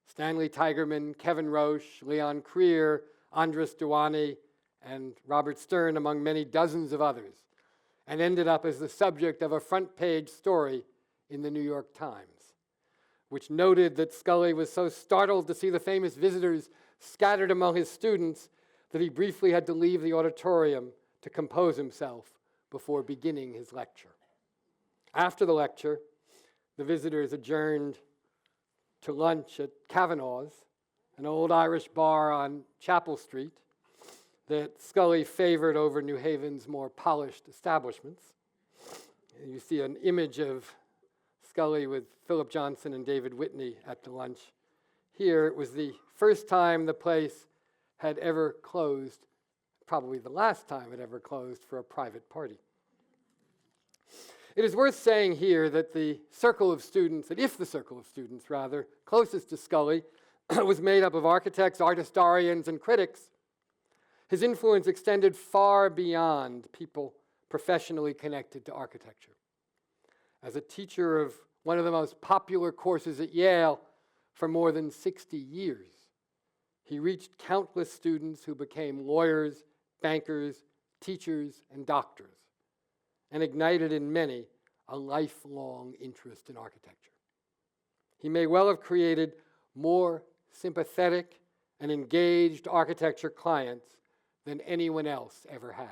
Stanley Tigerman, Kevin Roche, Leon Krier, Andres Duany, and Robert Stern, among many dozens of others, and ended up as the subject of a front-page story in the New York Times, which noted that Scully was so startled to see the famous visitors scattered among his students that he briefly had to leave the auditorium to compose himself before beginning his lecture. After the lecture, the visitors adjourned to lunch at Kavanaugh's, an old Irish bar on Chapel Street that Scully favored over New Haven's more polished establishments. You see an image of Scully with Philip Johnson and David Whitney at the lunch. Here, it was the first time the place had ever closed, probably the last time it ever closed for a private party. It is worth saying here that if the circle of students, closest to Scully was made up of architects, art historians, and critics, his influence extended far beyond people professionally connected to architecture. As a teacher of one of the most popular courses at Yale for more than 60 years, he reached countless students who became lawyers, bankers, teachers, and doctors, and ignited in many a lifelong interest in architecture. He may well have created more sympathetic and engaged architecture clients than anyone else ever has.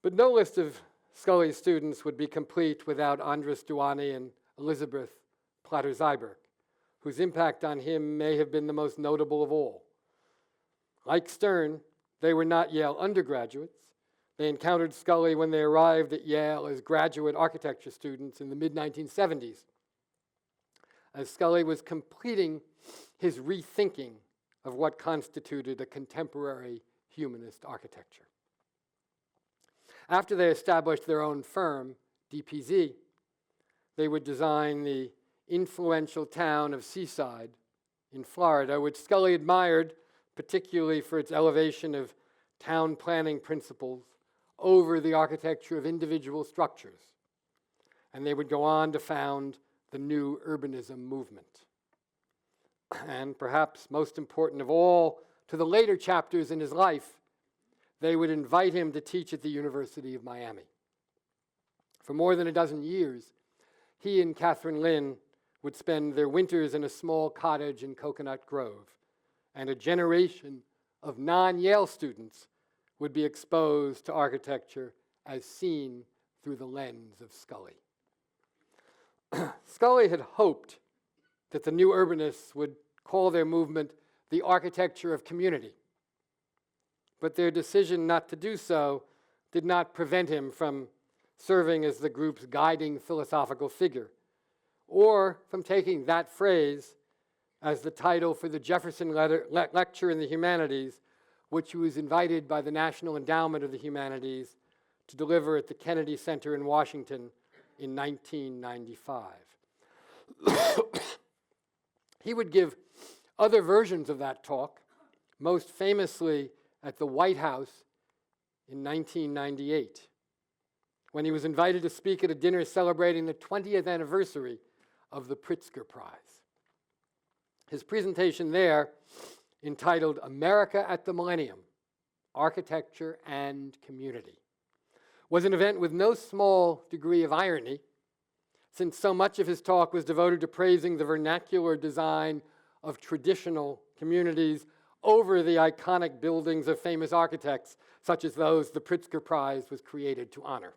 But no list of Scully's students would be complete without Andres Duany and Elizabeth Platter-Zyberk, whose impact on him may have been the most notable of all. Like Stern, they were not Yale undergraduates. They encountered Scully when they arrived at Yale as graduate architecture students in the mid-1970s, as Scully was completing his rethinking of what constituted a contemporary humanist architecture. After they established their own firm, DPZ, they would design the influential town of Seaside in Florida, which Scully admired particularly for its elevation of town planning principles over the architecture of individual structures. And they would go on to found the new urbanism movement. And perhaps most important of all, to the later chapters in his life, they would invite him to teach at the University of Miami. For more than a dozen years, he and Catherine Lynn would spend their winters in a small cottage in Coconut Grove, and a generation of non-Yale students would be exposed to architecture as seen through the lens of Scully. Scully had hoped that the new urbanists would call their movement the architecture of community. But their decision not to do so did not prevent him from serving as the group's guiding philosophical figure, or from taking that phrase as the title for the Jefferson Lecture in the Humanities, which he was invited by the National Endowment of the Humanities to deliver at the Kennedy Center in Washington in 1995. He would give other versions of that talk, most famously at the White House in 1998, when he was invited to speak at a dinner celebrating the 20th anniversary of the Pulitzer Prize. His presentation there, entitled America at the Millennium, Architecture and Community, was an event with no small degree of irony, since so much of his talk was devoted to praising the vernacular design of traditional communities over the iconic buildings of famous architects, such as those the Pulitzer Prize was created to honor.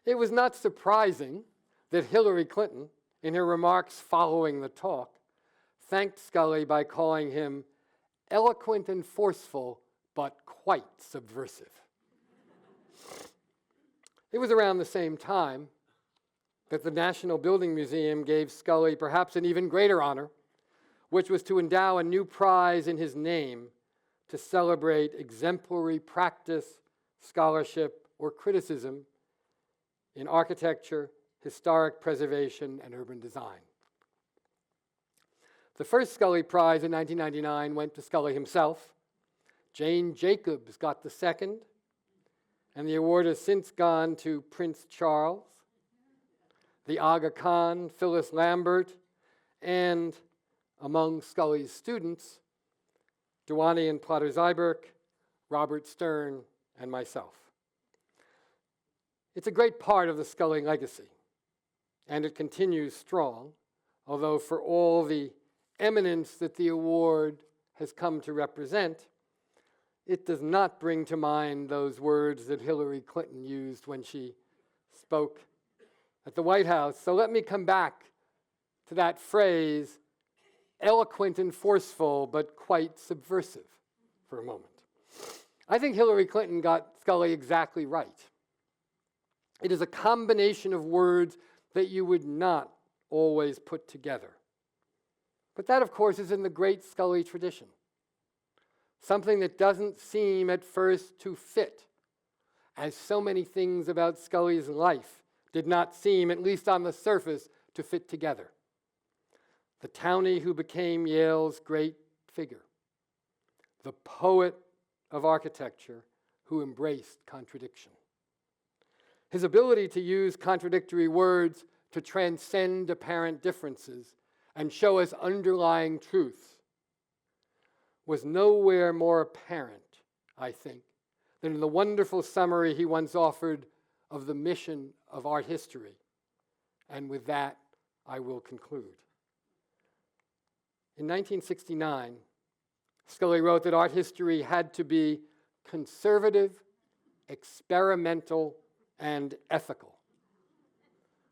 It was not surprising that Hillary Clinton, in her remarks following the talk, thanked Scully by calling him eloquent and forceful, but quite subversive. It was around the same time that the National Building Museum gave Scully perhaps an even greater honor, which was to endow a new prize in his name to celebrate exemplary practice, scholarship, or criticism in architecture, historic preservation, and urban design. The first Scully Prize in 1999 went to Scully himself. Jane Jacobs got the second, and the award has since gone to Prince Charles, the Aga Khan, Phyllis Lambert, and among Scully's students, Duani and Platter-Zyberk, Robert Stern, and myself. It's a great part of the Scully legacy, and it continues strong, although for all the eminence that the award has come to represent, it does not bring to mind those words that Hillary Clinton used when she spoke at the White House. So let me come back to that phrase, eloquent and forceful, but quite subversive, for a moment. I think Hillary Clinton got Scully exactly right. It is a combination of words that you would not always put together. But that, of course, is in the great Scully tradition. Something that doesn't seem at first to fit, as so many things about Scully's life did not seem, at least on the surface, to fit together. The townie who became Yale's great figure. The poet of architecture who embraced contradiction. His ability to use contradictory words to transcend apparent differences and show us underlying truths was nowhere more apparent, I think, than in the wonderful summary he once offered of the mission of art history. And with that, I will conclude. In 1969, Scully wrote that art history had to be conservative, experimental, and ethical.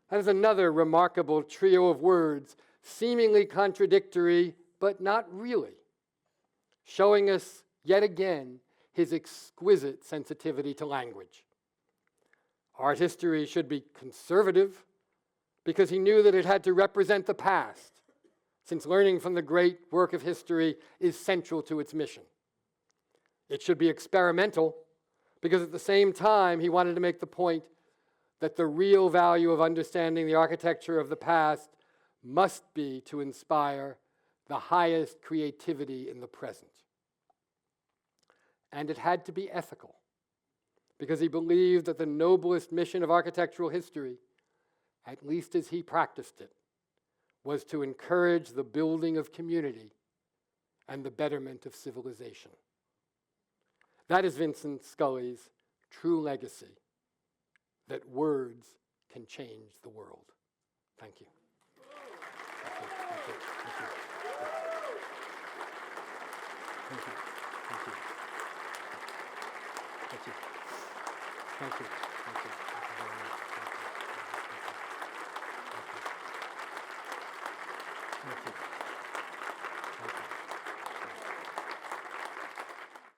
That is another remarkable trio of words, seemingly contradictory, but not really, showing us yet again his exquisite sensitivity to language. Art history should be conservative because he knew that it had to represent the past, since learning from the great work of history is central to its mission. It should be experimental because at the same time he wanted to make the point that the real value of understanding the architecture of the past must be to inspire the highest creativity in the present. And it had to be ethical, because he believed that the noblest mission of architectural history, at least as he practiced it, was to encourage the building of community and the betterment of civilization. That is Vincent Scully's true legacy, that words can change the world. Thank you. Thank you. Thank you. Thank you. Thank you. Thank you. Thank you very much. Thank you. you.